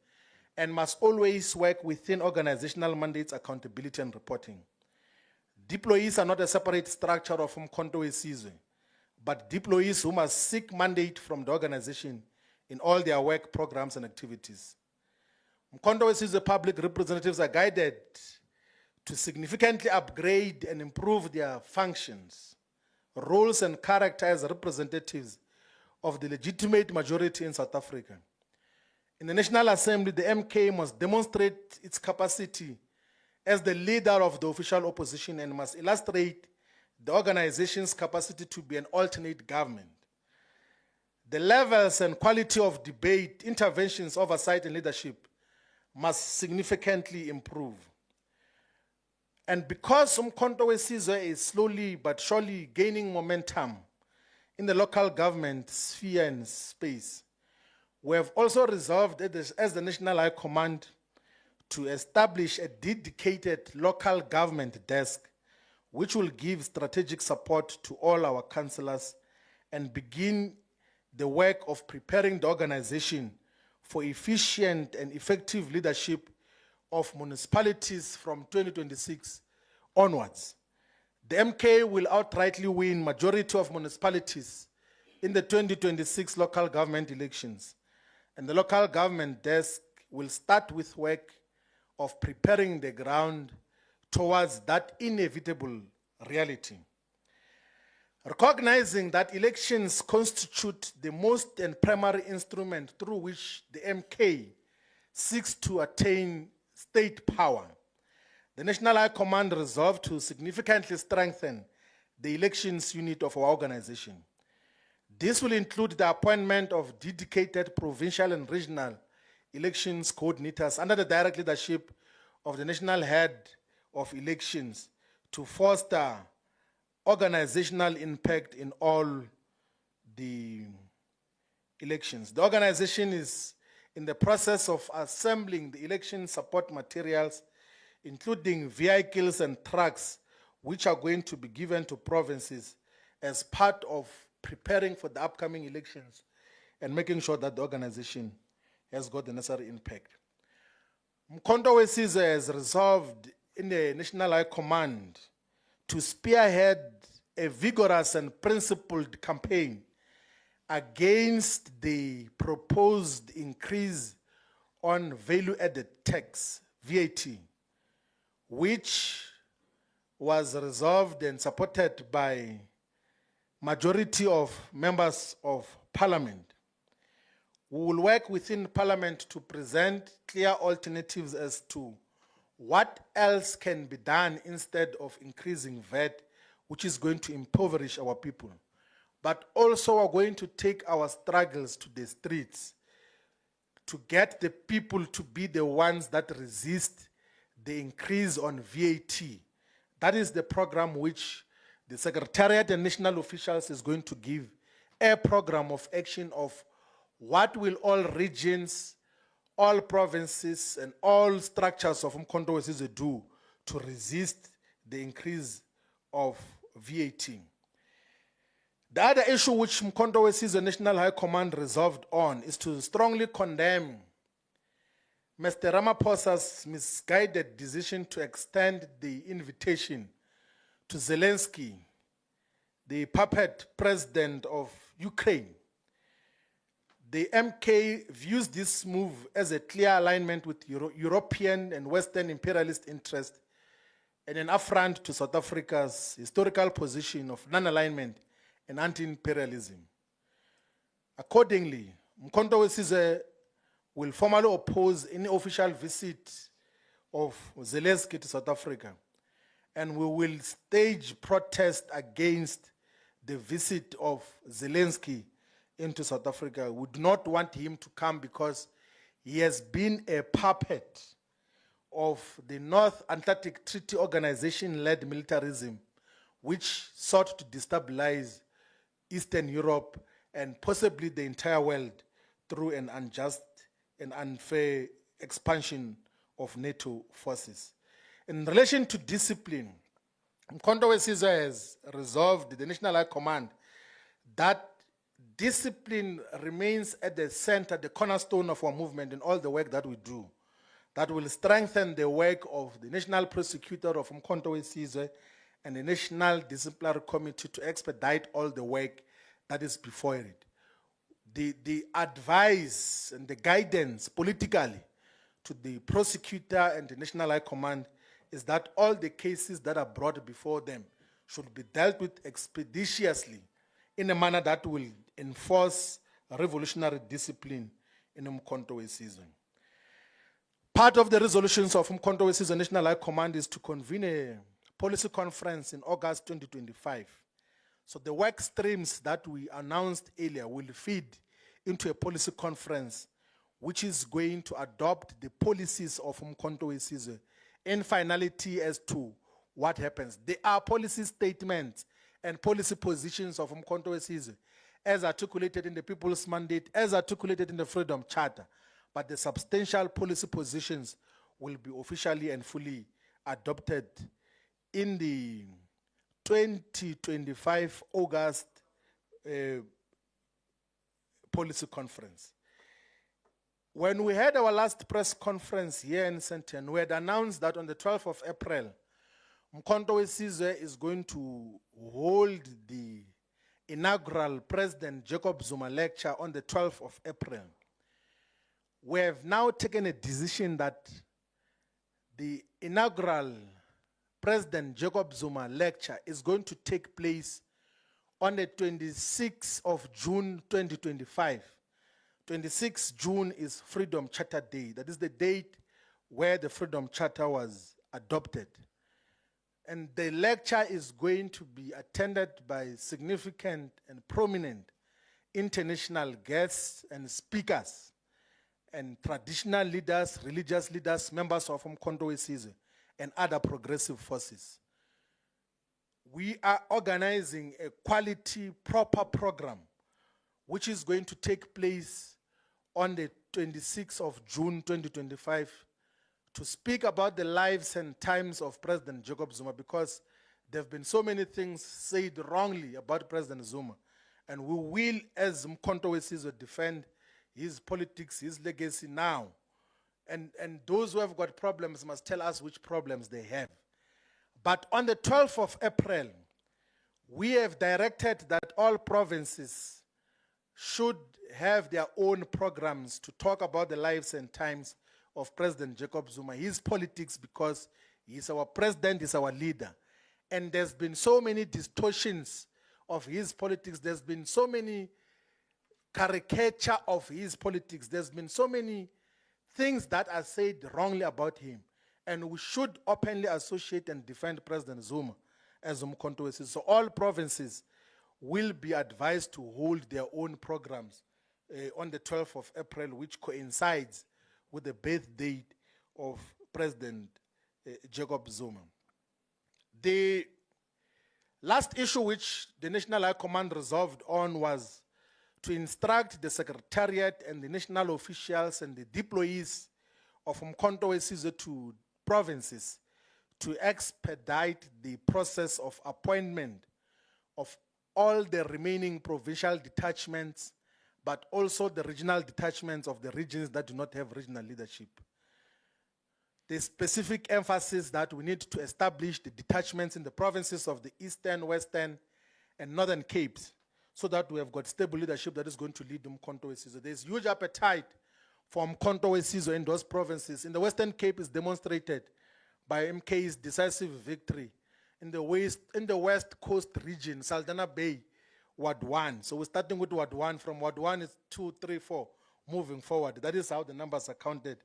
and must always work within organizational mandates, accountability, and reporting. Deployees are not a separate structure of Mkhonto weSizwe, but deployees who must seek mandate from the organization in all their work programs and activities. Mkhonto weSizwe public representatives are guided to significantly upgrade and improve their functions, roles, and character as representatives of the legitimate majority in South Africa. In the National Assembly, the MK must demonstrate its capacity as the leader of the official opposition and must illustrate the organization's capacity to be an alternate government. The levels and quality of debate, interventions, oversight, and leadership must significantly improve. And because Mkhonto weSizwe is slowly but surely gaining momentum in the local government sphere and space, we have also resolved as the National High Command to establish a dedicated local government desk which will give strategic support to all our councillors and begin the work of preparing the organization for efficient and effective leadership of municipalities from 2026 onwards. The MK will outrightly win majority of municipalities in the 2026 local government elections, and the local government desk will start with work of preparing the ground towards that inevitable reality. Recognizing that elections constitute the most and primary instrument through which the MK seeks to attain state power, the National High Command resolved to significantly strengthen the elections unit of our organization. This will include the appointment of dedicated provincial and regional elections coordinators under the direct leadership of the national head of elections to foster organizational impact in all the elections. The organization is in the process of assembling the election support materials, including vehicles and trucks, which are going to be given to provinces as part of preparing for the upcoming elections and making sure that the organization has got the necessary impact. Mkhonto Wesizwe has resolved in the National High Command to spearhead a vigorous and principled campaign against the proposed increase on value-added tax, VAT, which was resolved and supported by majority of members of parliament. We will work within parliament to present clear alternatives as to what else can be done instead of increasing VAT, which is going to impoverish our people. But also we're going to take our struggles to the streets to get the people to be the ones that resist the increase on VAT. That is the program which the Secretariat and national officials is going to give a program of action of what will all regions, all provinces, and all structures of Mkhonto Wesizwe do to resist the increase of VAT. The other issue which Mkhonto Wesizwe National High Command resolved on is to strongly condemn Mr. Ramaphosa's misguided decision to extend the invitation to Zelensky, the puppet president of Ukraine. The MK views this move as a clear alignment with European and Western imperialist interests and an affront to South Africa's historical position of non-alignment and anti-imperialism. Accordingly, Mkhonto Wesizwe will formally oppose any official visit of Zelensky to South Africa, and we will stage protest against the visit of Zelensky into South Africa. We do not want him to come because he has been a puppet of the North Atlantic Treaty Organization-led militarism, which sought to destabilize Eastern Europe and possibly the entire world through an unjust and unfair expansion of NATO forces. In relation to discipline, Mkhonto Wesizwe has resolved the National High Command that discipline remains at the center, the cornerstone of our movement in all the work that we do. That will strengthen the work of the National Prosecutor of Mkhonto Wesizwe and the National Disciplinary Committee to expedite all the work that is before it. The advice and the guidance politically to the prosecutor and the National High Command is that all the cases that are brought before them should be dealt with expeditiously in a manner that will enforce revolutionary discipline in Mkhonto Wesizwe. Part of the resolutions of Mkhonto Wesizwe National High Command is to convene a policy conference in August 2025. So the work streams that we announced earlier will feed into a policy conference which is going to adopt the policies of Mkhonto Wesizwe in finality as to what happens. There are policy statements and policy positions of Mkhonto Wesizwe as articulated in the People's Mandate, as articulated in the Freedom Charter, but the substantial policy positions will be officially and fully adopted in the 2025 August policy conference. When we had our last press conference here in Sandton, we had announced that on the 12th of April, Mkhonto Wesizwe is going to hold the inaugural President Jacob Zuma lecture on the 12th of April. We have now taken a decision that the inaugural President Jacob Zuma lecture is going to take place on the 26th of June 2025. 26 June is Freedom Charter Day. That is the date where the Freedom Charter was adopted. And the lecture is going to be attended by significant and prominent international guests and speakers and traditional leaders, religious leaders, members of Mkhonto Wesizwe, and other progressive forces. we are organizing a quality, proper program, which is going to take place on the 26th of June 2025 to speak about the lives and times of President Jacob Zuma, because there have been so many things said wrongly about President Zuma. And we will, as Mkhonto Wesizwe, defend his politics, his legacy now. And those who have got problems must tell us which problems they have. But on the 12th of April, we have directed that all provinces should have their own programs to talk about the lives and times of President Jacob Zuma, his politics, because he's our president, he's our leader. And there's been so many distortions of his politics. There's been so many caricature of his politics. There's been so many things that are said wrongly about him. And we should openly associate and defend President Zuma as Mkhonto Wesizwe. So all provinces will be advised to hold their own programs on the 12th of April, which coincides with the birth date of President Jacob Zuma. The last issue which the National High Command resolved on was to instruct the Secretariat and the national officials and the deployees of Mkhonto Wesizwe to provinces to expedite the process of appointment of all the remaining provincial detachments, but also the regional detachments of the regions that do not have regional leadership. The specific emphasis that we need to establish the detachments in the provinces of the Eastern, Western, and Northern Capes, so that we have got stable leadership that is going to lead Mkhonto Wesizwe. There's huge appetite for Mkhonto Wesizwe in those provinces. In the Western Cape is demonstrated by MK's decisive victory. In the West Coast region, Saldanha Bay, Ward 1. So we're starting with Ward 1. From Ward 1 is 2, 3, 4, moving forward. That is how the numbers are counted.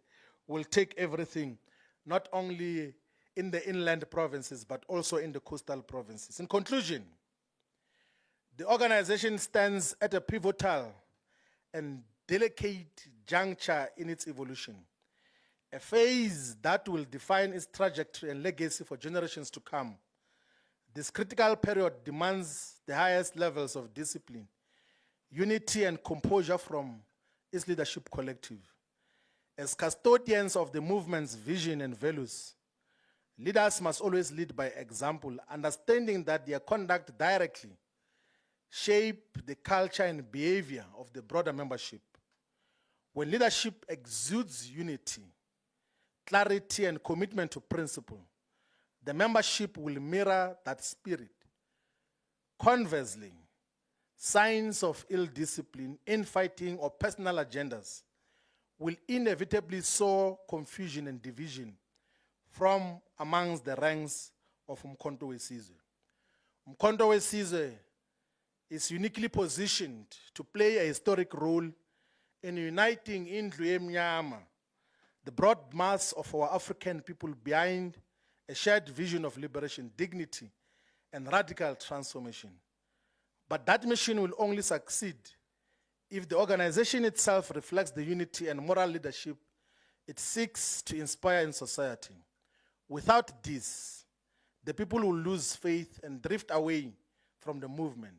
We'll take everything, not only in the inland provinces, but also in the coastal provinces. In conclusion, the organization stands at a pivotal and delicate juncture in its evolution, a phase that will define its trajectory and legacy for generations to come. This critical period demands the highest levels of discipline, unity, and composure from its leadership collective. As custodians of the movement's vision and values, leaders must always lead by example, understanding that their conduct directly shape the culture and behavior of the broader membership. When leadership exudes unity, clarity, and commitment to principle, the membership will mirror that spirit. Conversely, signs of ill discipline, infighting, or personal agendas will inevitably sow confusion and division from amongst the ranks of Mkhonto Wesizwe. Mkhonto Wesizwe is uniquely positioned to play a historic role in uniting Indlu Emnyama, the broad mass of our African people, behind a shared vision of liberation, dignity, and radical transformation. But that mission will only succeed if the organization itself reflects the unity and moral leadership it seeks to inspire in society. Without this, the people will lose faith and drift away from the movement,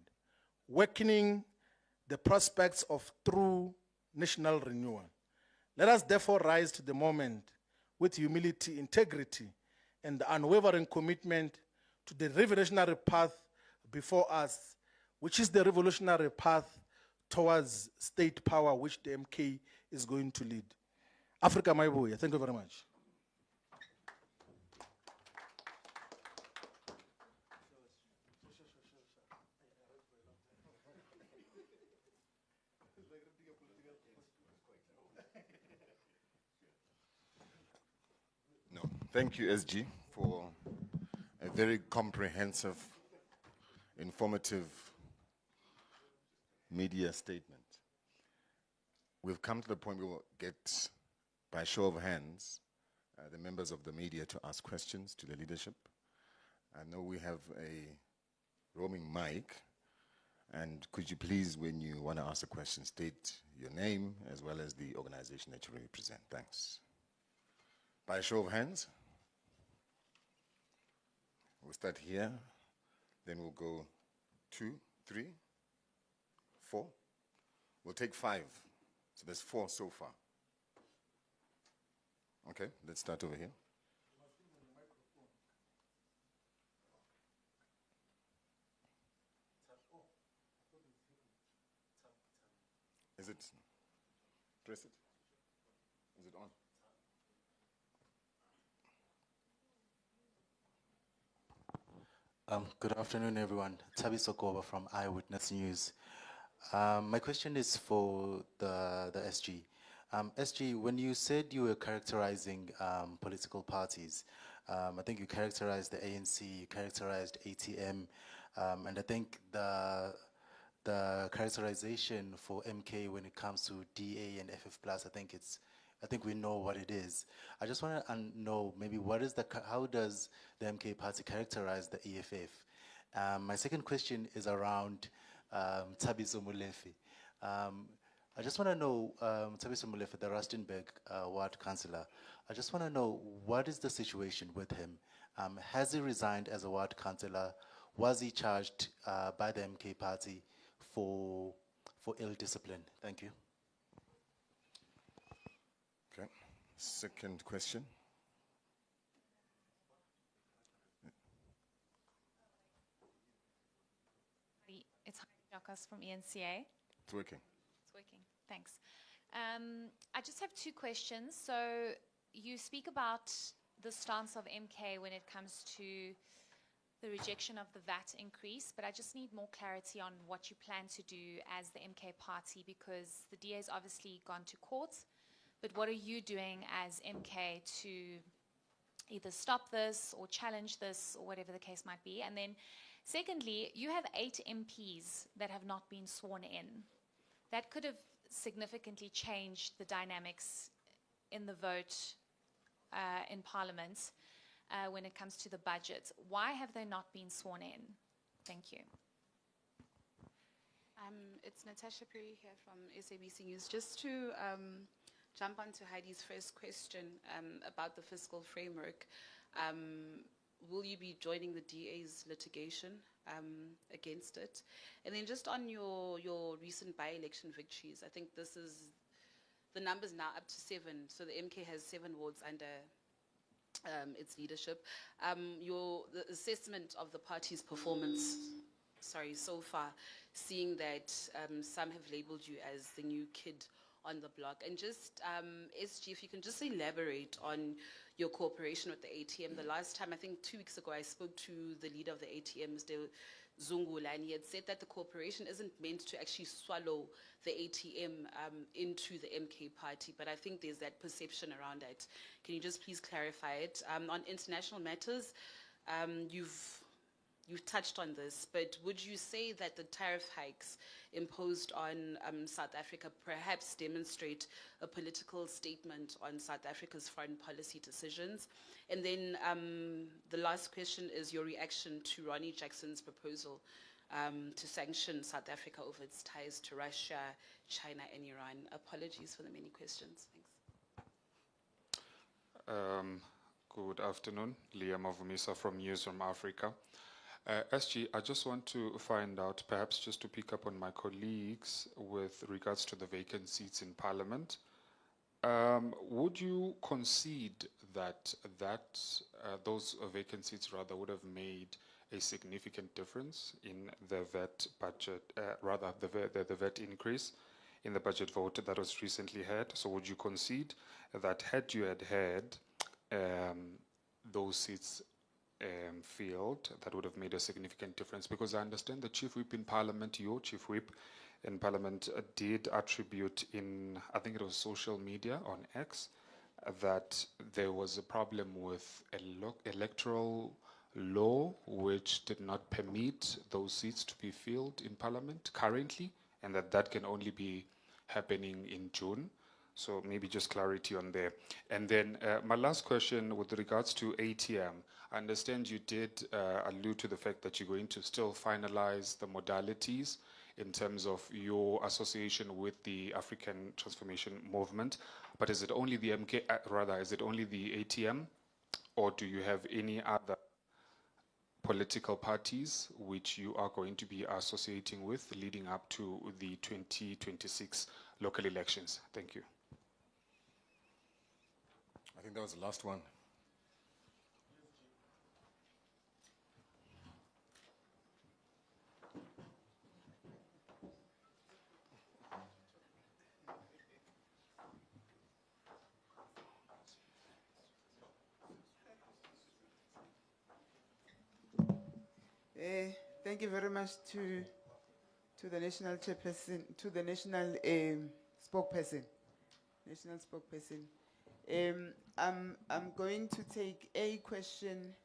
weakening the prospects of true national renewal. Let us therefore rise to the moment with humility, integrity, and the unwavering commitment to the revolutionary path before us, which is the revolutionary path towards state power, which the MK is going to lead. Africa, my boy. Thank you very much. No, thank you, SG, for a very comprehensive, informative media statement. We've come to the point we will get, by show of hands, the members of the media to ask questions to the leadership. I know we have a roaming mic, and could you please, when you want to ask a question, state your name as well as the organization that you represent. Thanks. By a show of hands, we'll start here. Then we'll go 2, 3, 4. We'll take 5. So there's 4 so far. Okay, let's start over here. Is it? Press it. Is it on? Good afternoon, everyone. Tabi Sokoba from Eyewitness News. My question is for the SG. SG, when you said you were characterizing political parties, I think you characterized the ANC, you characterized ATM, and I think the characterization for MK when it comes to DA and FF plus, I think we know what it is. I just want to know maybe how does the MK party characterize the EFF? My second question is around Thabiso Molefe. I just want to know, Thabiso Molefe, the Rustenburg ward councillor, I just want to know what is the situation with him? Has he resigned as a ward councillor? Was he charged by the MK party for ill discipline? Thank you. Okay. Second question. It's Jakas from ENCA. It's working. It's working. Thanks. I just have 2 questions. So you speak about the stance of MK when it comes to the rejection of the VAT increase, but I just need more clarity on what you plan to do as the MK party, because the DA has obviously gone to court, but what are you doing as MK to either stop this or challenge this or whatever the case might be? And then secondly, you have 8 MPs that have not been sworn in. That could have significantly changed the dynamics in the vote in Parliament when it comes to the budget. Why have they not been sworn in? Thank you. It's Natasha Perry here from SABC News. Just to jump onto Heidi's first question about the fiscal framework, will you be joining the DA's litigation against it? And then just on your recent by-election victories, I think this is, the number's now up to 7, so the MK has 7 wards under its leadership. The assessment of the party's performance, so far, seeing that some have labeled you as the new kid on the block. And just, SG, if you can just elaborate on your cooperation with the ATM. The last time, I think 2 weeks ago, I spoke to the leader of the ATM, Mr. Zungula, and he had said that the cooperation isn't meant to actually swallow the ATM into the MK party, but I think there's that perception around it. Can you just please clarify it? On international matters, you've touched on this, but would you say that the tariff hikes imposed on South Africa perhaps demonstrate a political statement on South Africa's foreign policy decisions? And then the last question is your reaction to Ronnie Jackson's proposal to sanction South Africa over its ties to Russia, China, and Iran. Apologies for the many questions. Thanks. Good afternoon. Liam Mavumisa from Newsroom Africa. SG, I just want to find out, perhaps just to pick up on my colleagues with regards to the vacant seats in Parliament. Would you concede that those vacant seats rather would have made a significant difference in the VAT budget, the VAT increase in the budget vote that was recently had? So would you concede that had you had those seats filled, that would have made a significant difference? Because I understand the Chief Whip in Parliament, your Chief Whip in Parliament, did attribute in, I think it was social media on X, that there was a problem with electoral law which did not permit those seats to be filled in Parliament currently, and that can only be happening in June. So maybe just clarity on there. And then my last question with regards to ATM. I understand you did allude to the fact that you're going to still finalize the modalities in terms of your association with the African Transformation Movement. But is it only the MK, is it only the ATM? Or do you have any other political parties which you are going to be associating with leading up to the 2026 local elections? Thank you. I think that was the last one. Thank you very much to the national chairperson, to the national spokesperson. I'm going to take a question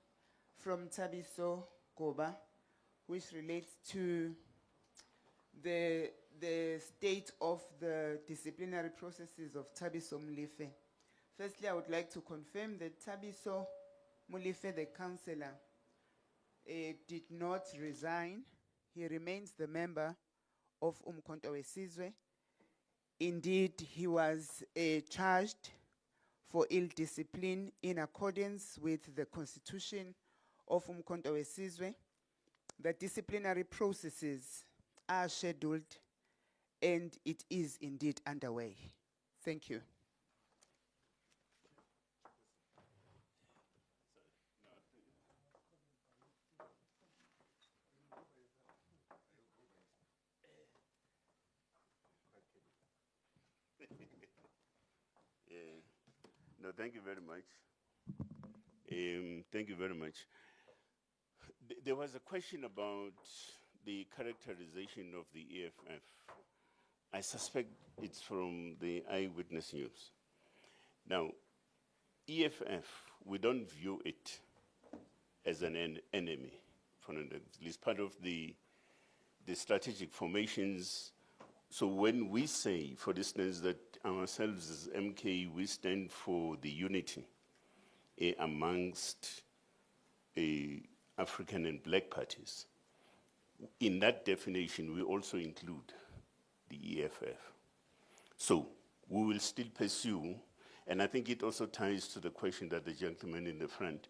from Tabiso Goba, which relates to the state of the disciplinary processes of Tabiso Mulife. Firstly, I would like to confirm that Tabiso Mulife, the councillor, did not resign. He remains the member of Umkhonto weSizwe. Indeed, he was charged for ill discipline in accordance with the constitution of Umkhonto weSizwe. The disciplinary processes are scheduled and it is indeed underway. Thank you. No, thank you very much. Thank you very much. There was a question about the characterization of the EFF. I suspect it's from the Eyewitness News. Now, EFF, we don't view it as an enemy. At least part of the strategic formations. So when we say, for instance, that ourselves as MK, we stand for the unity amongst African and black parties, in that definition, we also include the EFF. So we will still pursue, and I think it also ties to the question that the gentleman in the front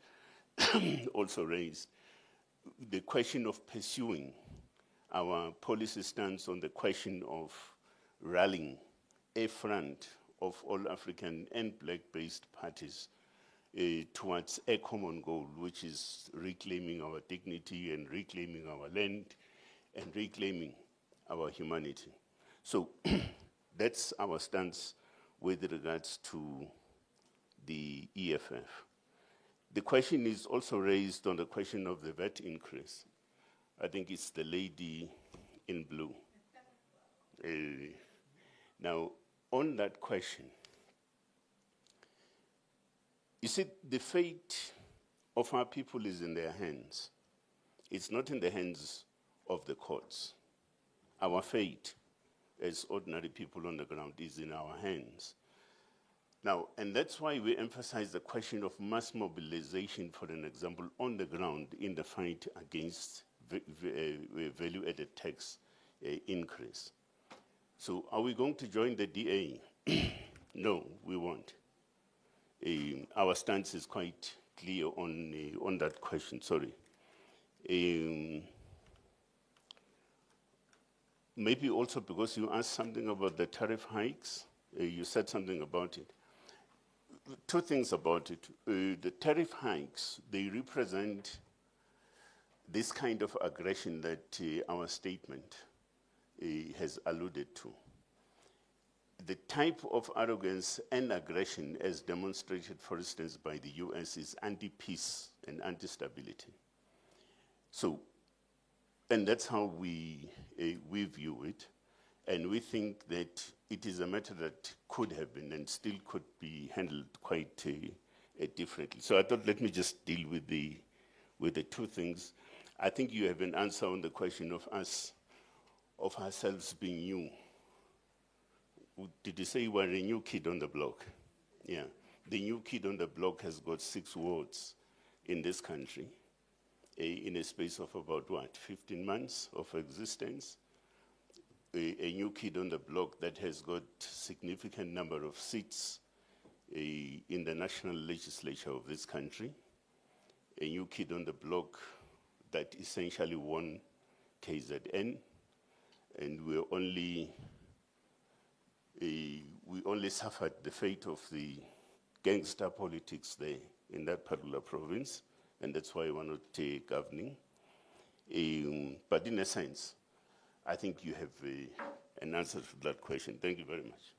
also raised, the question of pursuing our policy stance on the question of rallying a front of all African and black-based parties towards a common goal, which is reclaiming our dignity and reclaiming our land and reclaiming our humanity. So that's our stance with regards to the EFF. The question is also raised on the question of the VAT increase. I think it's the lady in blue. Now, on that question, you see, the fate of our people is in their hands. It's not in the hands of the courts. Our fate as ordinary people on the ground is in our hands. Now, and that's why we emphasize the question of mass mobilization, for an example, on the ground in the fight against value-added tax increase. So are we going to join the DA? No, we won't. Our stance is quite clear on that question, sorry. Maybe also because you asked something about the tariff hikes, you said something about it. Two things about it. The tariff hikes, they represent this kind of aggression that our statement has alluded to. The type of arrogance and aggression as demonstrated, for instance, by the US is anti-peace and anti-stability. So, and that's how we view it. And we think that it is a matter that could have been and still could be handled quite differently. So I thought, let me just deal with the two things. I think you have an answer on the question of us, of ourselves being new. Did you say you were a new kid on the block? Yeah. The new kid on the block has got 6 wards in this country in a space of about, 15 months of existence. A new kid on the block that has got significant number of seats in the national legislature of this country. A new kid on the block that essentially won KZN, and we only suffered the fate of the gangster politics there in that particular province, and that's why we're not governing. But in a sense, I think you have an answer to that question. Thank you very much.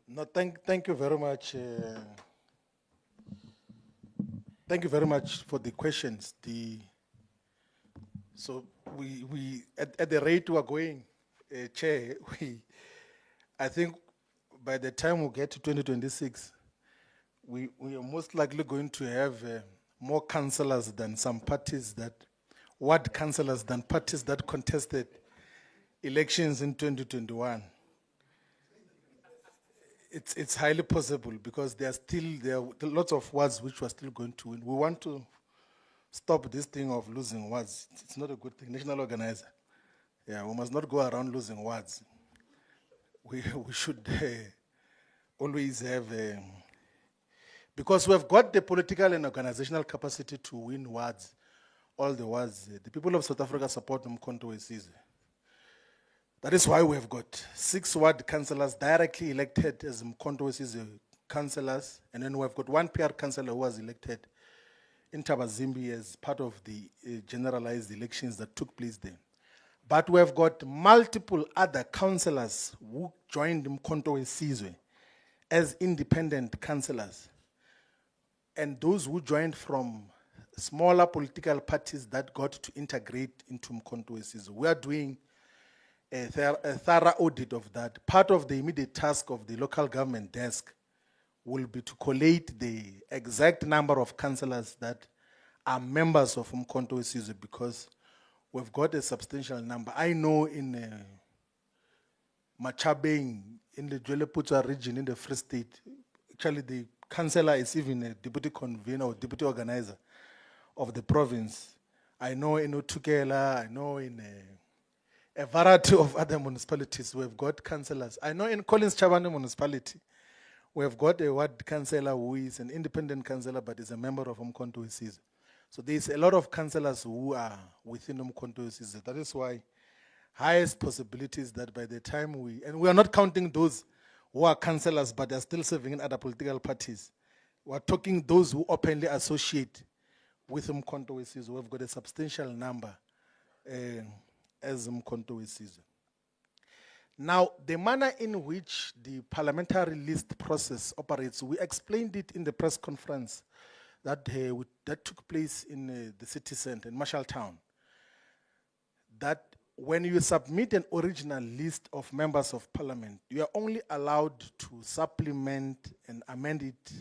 No, thank you very much. Thank you very much for the questions. So we at the rate we are going, Chair, I think by the time we get to 2026, we are most likely going to have more councillors than some parties ward councillors than parties that contested elections in 2021. It's highly possible because there are lots of wards which we're still going to win. We want to stop this thing of losing wards. It's not a good thing. National organizer. Yeah, we must not go around losing wards. We should always have, because we've got the political and organizational capacity to win wards, all the wards. The people of South Africa support Mkhonto Wesizwe. That is why we have got 6 ward councillors directly elected as Mkhonto Wesizwe councillors, and then we have got 1 PR councillor who was elected in Tabazimbi as part of the generalized elections that took place there. But we have got multiple other councillors who joined Mkhonto Wesizwe as independent councillors, and those who joined from smaller political parties that got to integrate into Mkhonto Wesizwe. We are doing a thorough audit of that. Part of the immediate task of the local government desk will be to collate the exact number of councillors that are members of Mkhonto Wesizwe, because we've got a substantial number. I know in Machabeng, in the Dweleputswa region, in the Free State, actually the councillor is even a deputy convener or deputy organizer of the province. I know in Utukela, I know in a variety of other municipalities, we've got councillors. I know in Collins Chabane municipality, we've got a ward councillor who is an independent councillor but is a member of Mkhonto Wesizwe. So there's a lot of councillors who are within Mkhonto Wesizwe. That is why highest possibilities that by the time and we are not counting those who are councillors but are still serving in other political parties. We're talking those who openly associate with Mkhonto Wesizwe. We've got a substantial number as Mkhonto Wesizwe. Now, the manner in which the parliamentary list process operates, we explained it in the press conference that took place in the city center in Marshalltown. That when you submit an original list of members of parliament, you are only allowed to supplement and amend it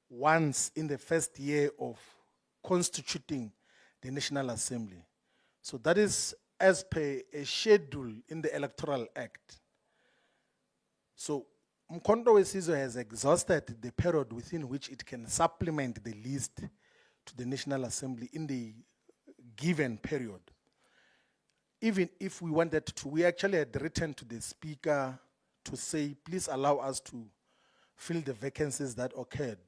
once in the first year of constituting the National Assembly. So that is as per a schedule in the Electoral Act. So Mkhonto Wesizwe has exhausted the period within which it can supplement the list to the National Assembly in the given period. Even if we wanted to, we actually had written to the Speaker to say, please allow us to fill the vacancies that occurred.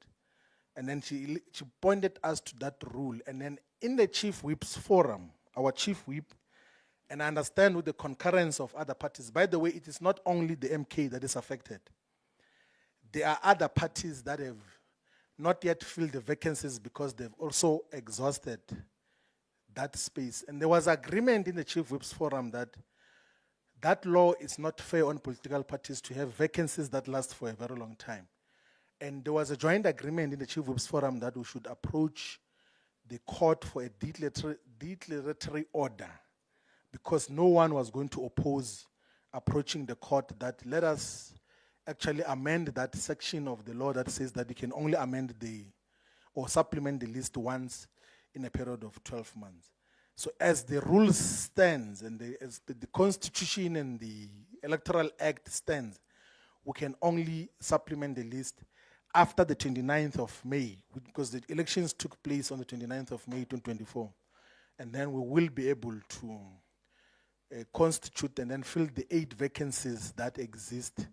And then she pointed us to that rule. And then in the Chief Whip's forum, our Chief Whip, and I understand with the concurrence of other parties. By the way, it is not only the MK that is affected. There are other parties that have not yet filled the vacancies because they've also exhausted that space. And there was agreement in the Chief Whip's forum that that law is not fair on political parties to have vacancies that last for a very long time. And there was a joint agreement in the Chief Whip's forum that we should approach the court for a declaratory order, because no one was going to oppose approaching the court that let us actually amend that section of the law that says that you can only amend or supplement the list once in a period of 12 months. So as the rules stands and as the Constitution and the Electoral Act stands, we can only supplement the list after the 29th of May, because the elections took place on the 29th of May 2024. And then we will be able to constitute and then fill the 8 vacancies that exist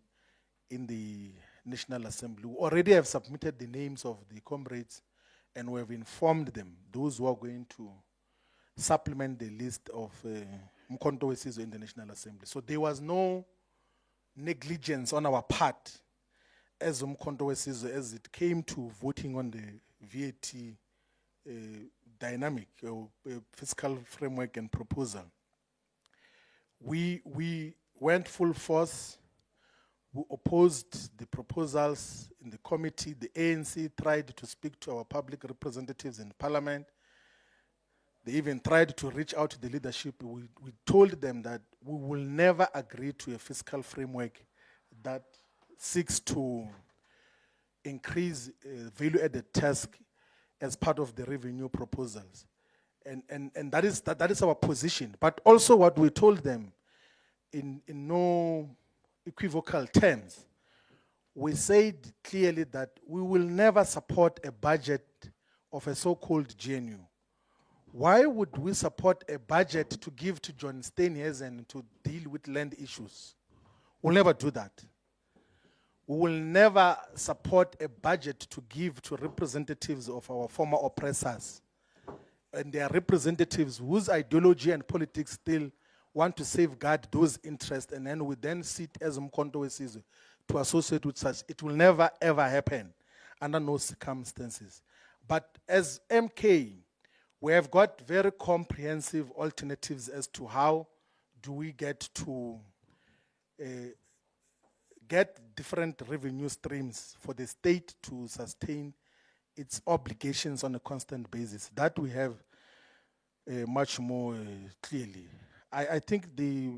in the National Assembly. We already have submitted the names of the comrades and we have informed them, those who are going to supplement the list of Mkhonto Wesizwe in the National Assembly. So there was no negligence on our part as Mkhonto Wesizwe as it came to voting on the VAT dynamic fiscal framework and proposal. We went full force. We opposed the proposals in the committee. The ANC tried to speak to our public representatives in parliament. They even tried to reach out to the leadership. We told them that we will never agree to a fiscal framework that seeks to increase value-added tax as part of the revenue proposals. And that is our position. But also what we told them in no equivocal terms, we said clearly that we will never support a budget of a so-called GNU. Why would we support a budget to give to John Steenhuisen to deal with land issues? We'll never do that. We will never support a budget to give to representatives of our former oppressors and their representatives whose ideology and politics still want to safeguard those interests, and then we then sit as Mkhonto Wesizwe to associate with such. It will never ever happen under no circumstances. But as MK, we have got very comprehensive alternatives as to how do we get to get different revenue streams for the state to sustain its obligations on a constant basis. That we have much more clearly. I think the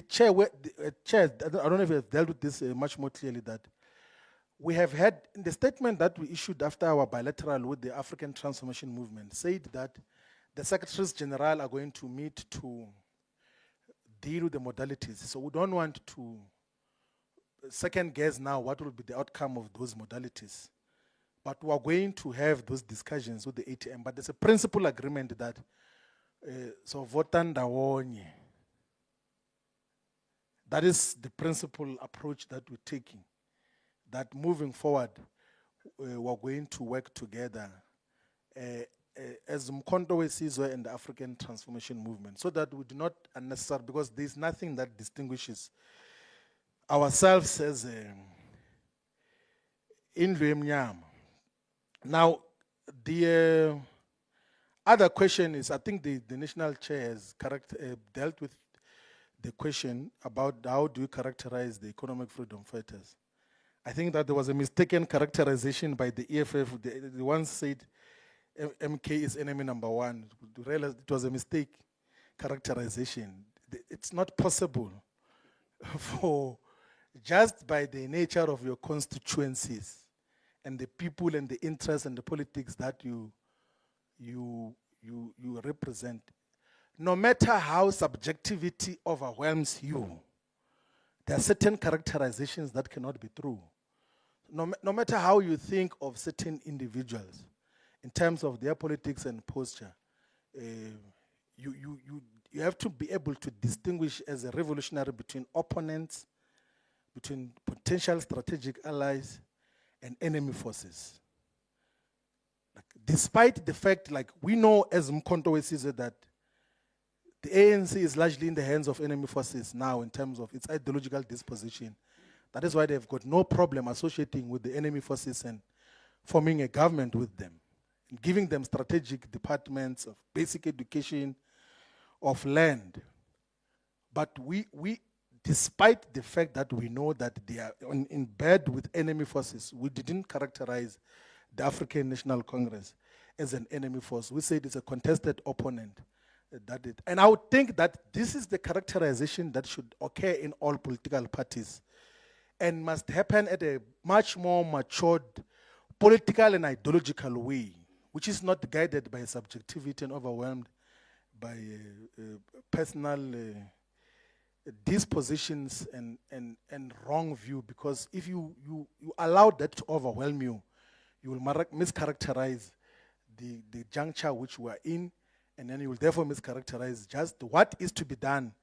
chair, chair, I don't know if you have dealt with this much more clearly, that we have had, in the statement that we issued after our bilateral with the African Transformation Movement, said that the Secretaries General are going to meet to deal with the modalities. So we don't want to second guess now what will be the outcome of those modalities. But we are going to have those discussions with the ATM. But there's a principal agreement that so votandawonye. That is the principal approach that we're taking. That moving forward, we're going to work together as Mkhonto Wesizwe and the African Transformation Movement, so that we do not unnecessarily, because there's nothing that distinguishes ourselves as Indlu Emnyama. Now, the other question is, I think the national chair has dealt with the question about how do you characterize the economic freedom fighters. I think that there was a mistaken characterization by the EFF. The one said MK is enemy number 1. We realized it was a mistake characterization. It's not possible for, just by the nature of your constituencies and the people and the interests and the politics that you represent, no matter how subjectivity overwhelms you, there are certain characterizations that cannot be true. No matter how you think of certain individuals in terms of their politics and posture, you have to be able to distinguish as a revolutionary between opponents, between potential strategic allies, and enemy forces. Despite the fact, like we know as Mkhonto Wesizwe that the ANC is largely in the hands of enemy forces now in terms of its ideological disposition. That is why they've got no problem associating with the enemy forces and forming a government with them, and giving them strategic departments of basic education, of land. But we despite the fact that we know that they are in bed with enemy forces, we didn't characterize the African National Congress as an enemy force. We said it's a contested opponent. And I would think that this is the characterization that should occur in all political parties and must happen at a much more matured political and ideological way, which is not guided by subjectivity and overwhelmed by personal dispositions and wrong view. Because if you allow that to overwhelm you, you will mischaracterize the juncture which we are in And then you will therefore mischaracterize just what is to be done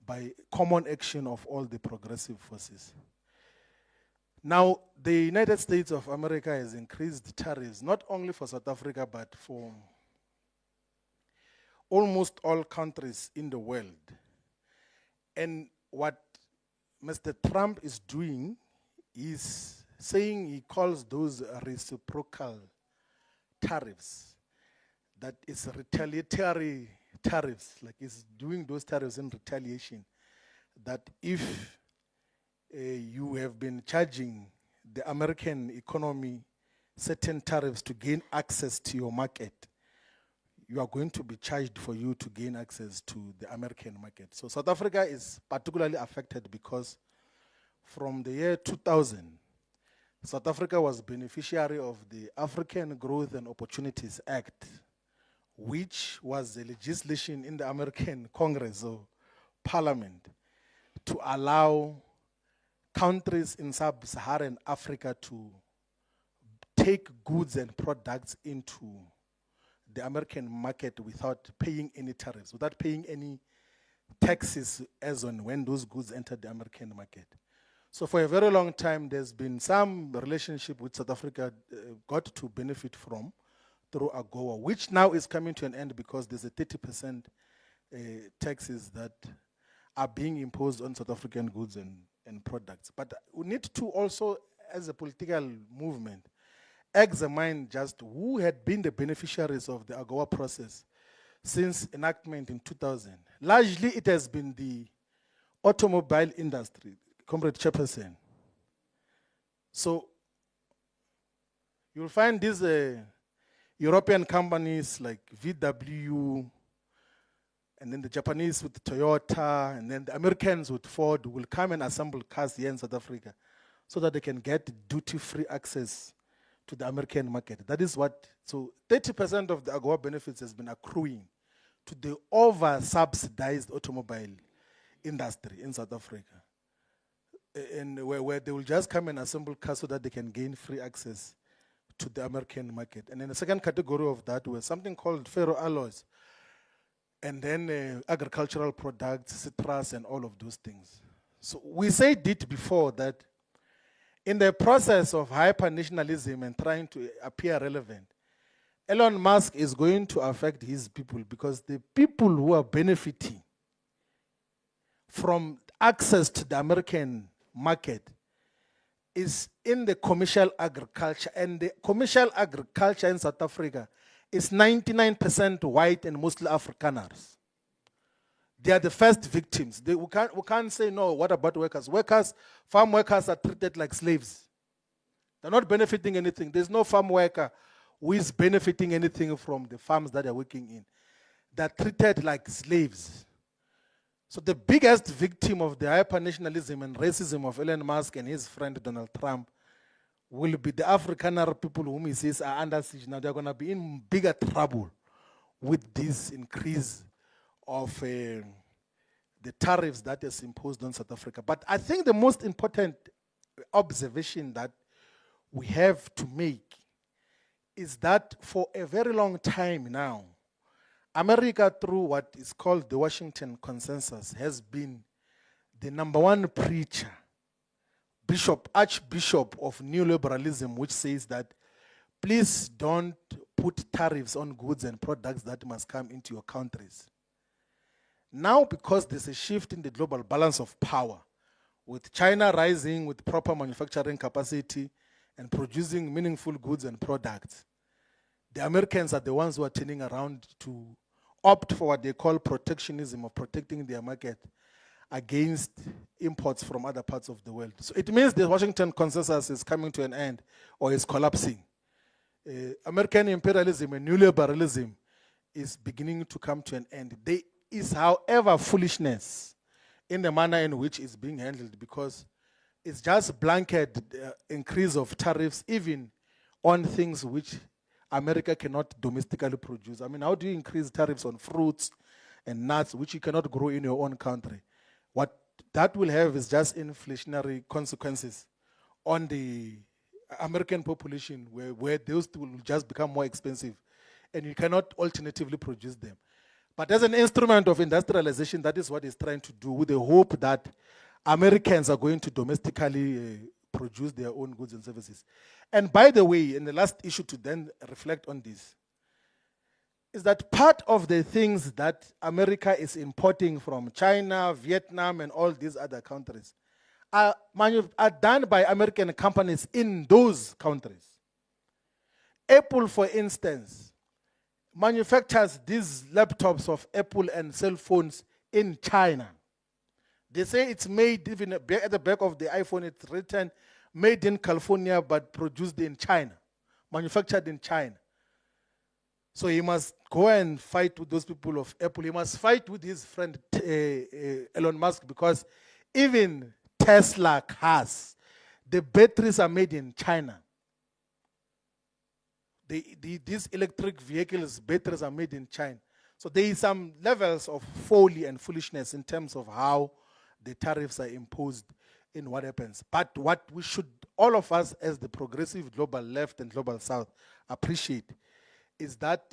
by common action of all the progressive forces. Now, the United States of America has increased tariffs, not only for South Africa, but for almost all countries in the world. And what Mr. Trump is doing is saying he calls those reciprocal tariffs, that is retaliatory tariffs, like he's doing those tariffs in retaliation, that if you have been charging the American economy certain tariffs to gain access to your market, you are going to be charged for you to gain access to the American market. So South Africa is particularly affected because from the year 2000, South Africa was beneficiary of the African Growth and Opportunities Act, which was a legislation in the American Congress or Parliament to allow countries in sub-Saharan Africa to take goods and products into the American market without paying any tariffs, without paying any taxes as on when those goods entered the American market. So for a very long time, there's been some relationship with South Africa got to benefit from through AGOA, which now is coming to an end because there's a 30% taxes that are being imposed on South African goods and products. But we need to also, as a political movement, examine just who had been the beneficiaries of the AGOA process since enactment in 2000. Largely, it has been the automobile industry, Comrade Chairperson. So you'll find these European companies like VW, and then the Japanese with Toyota, and then the Americans with Ford will come and assemble cars here in South Africa so that they can get duty-free access to the American market. That is what, so 30% of the AGOA benefits has been accruing to the over-subsidized automobile industry in South Africa. And where they will just come and assemble cars so that they can gain free access to the American market. And then the second category of that was something called ferroalloys, and then agricultural products, citrus, and all of those things. So we said it before that in the process of hyper-nationalism and trying to appear relevant, Elon Musk is going to affect his people because the people who are benefiting from access to the American market is in the commercial agriculture, and the commercial agriculture in South Africa is 99% white and mostly Afrikaners. They are the first victims. We can't say, no, what about workers? Farm workers are treated like slaves. They're not benefiting anything. There's no farm worker who is benefiting anything from the farms that they're working in. They're treated like slaves. So the biggest victim of the hyper-nationalism and racism of Elon Musk and his friend Donald Trump will be the Afrikaner people whom he says are under siege. Now they're going to be in bigger trouble with this increase of the tariffs that is imposed on South Africa. But I think the most important observation that we have to make is that for a very long time now, America, through what is called the Washington Consensus, has been the number one preacher, archbishop of neoliberalism, which says that please don't put tariffs on goods and products that must come into your countries. Now, because there's a shift in the global balance of power, with China rising with proper manufacturing capacity and producing meaningful goods and products, the Americans are the ones who are turning around to opt for what they call protectionism, of protecting their market against imports from other parts of the world. So it means the Washington Consensus is coming to an end or is collapsing. American imperialism and neoliberalism is beginning to come to an end. There is, however, foolishness in the manner in which it's being handled, because it's just blanket increase of tariffs even on things which America cannot domestically produce. I mean, how do you increase tariffs on fruits and nuts which you cannot grow in your own country? What that will have is just inflationary consequences on the American population, where those will just become more expensive and you cannot alternatively produce them. But as an instrument of industrialization, that is what it's trying to do, with the hope that Americans are going to domestically produce their own goods and services. And by the way, in the last issue to then reflect on this, is that part of the things that America is importing from China, Vietnam, and all these other countries are done by American companies in those countries. Apple, for instance, manufactures these laptops of Apple and cell phones in China. They say it's made, even at the back of the iPhone, it's written, made in California, but produced in China, manufactured in China. So he must go and fight with those people of Apple. He must fight with his friend Elon Musk, because even Tesla cars, the batteries are made in China. These electric vehicles, batteries are made in China. So there is some levels of folly and foolishness in terms of how the tariffs are imposed in what happens. But what we should, all of us as the progressive global left and global south, appreciate is that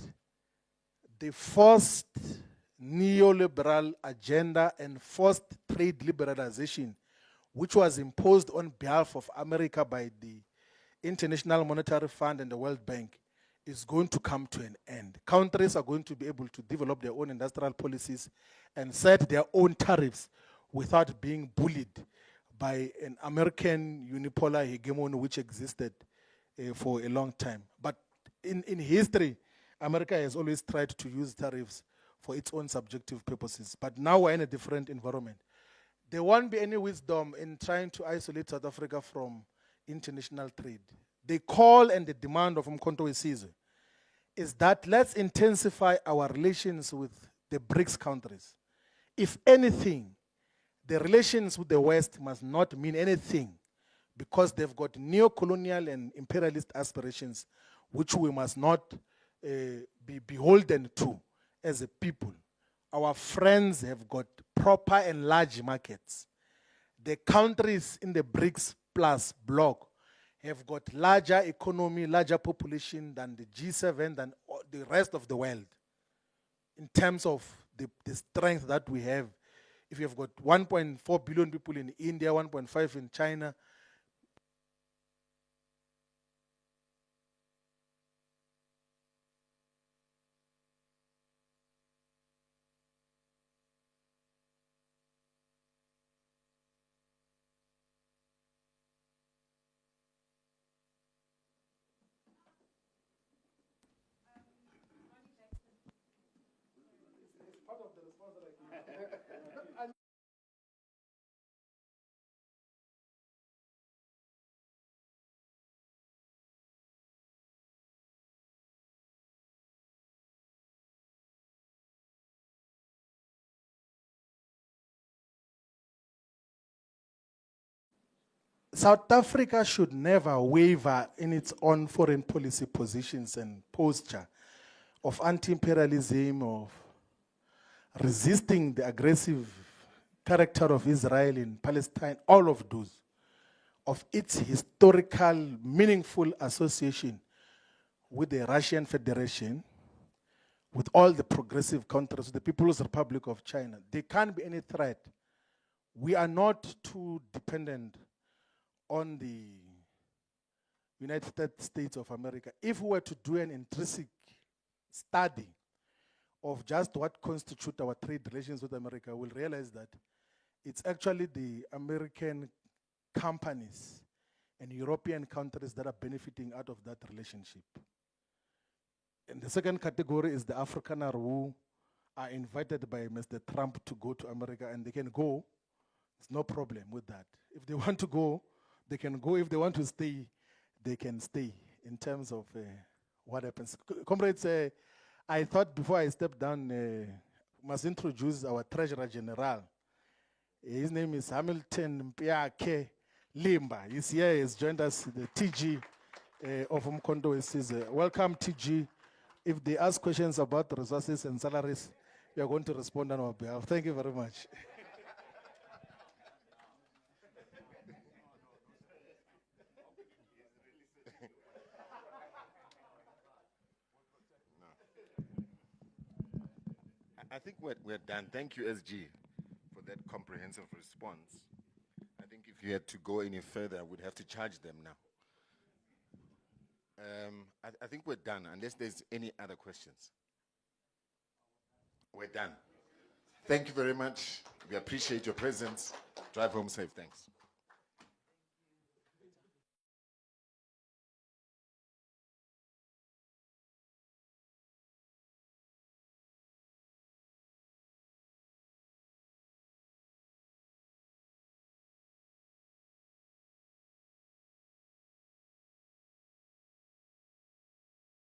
the forced neoliberal agenda and forced trade liberalization, which was imposed on behalf of America by the International Monetary Fund and the World Bank, is going to come to an end. Countries are going to be able to develop their own industrial policies and set their own tariffs without being bullied by an American unipolar hegemony which existed for a long time. But in history, America has always tried to use tariffs for its own subjective purposes. But now we're in a different environment. There won't be any wisdom in trying to isolate South Africa from international trade. The call and the demand of Umkhonto we Sizwe is that let's intensify our relations with the BRICS countries. If anything, the relations with the West must not mean anything, because they've got neo-colonial and imperialist aspirations which we must not be beholden to as a people. Our friends have got proper and large markets. The countries in the BRICS plus bloc have got larger economy, larger population than the G7, than the rest of the world. In terms of the strength that we have, if you have got 1.4 billion people in India, 1.5 in China, South Africa should never waver in its own foreign policy positions and posture of anti-imperialism, of resisting the aggressive character of Israel in Palestine, all of those, of its historical, meaningful association with the Russian Federation, with all the progressive countries, the People's Republic of China. There can't be any threat. We are not too dependent on the United States of America. If we were to do an intrinsic study of just what constitutes our trade relations with America, we'll realize that it's actually the American companies and European countries that are benefiting out of that relationship. And the second category is the Afrikaner who are invited by Mr. Trump to go to America, and they can go. There's no problem with that. If they want to go, they can go. If they want to stay, they can stay, in terms of what happens. Comrades, I thought before I step down, must introduce our Treasurer General. His name is Hamilton Mpiake Limba. He's here, he's joined us, the TG of Umkhonto we Sizwe. Welcome, TG. If they ask questions about the resources and salaries, we are going to respond on our behalf. Thank you very much. I think we're done. Thank you, SG, for that comprehensive response. I think if you had to go any further, I would have to charge them now. I think we're done, unless there's any other questions. We're done. Thank you very much. We appreciate your presence. Drive home safe. Thanks.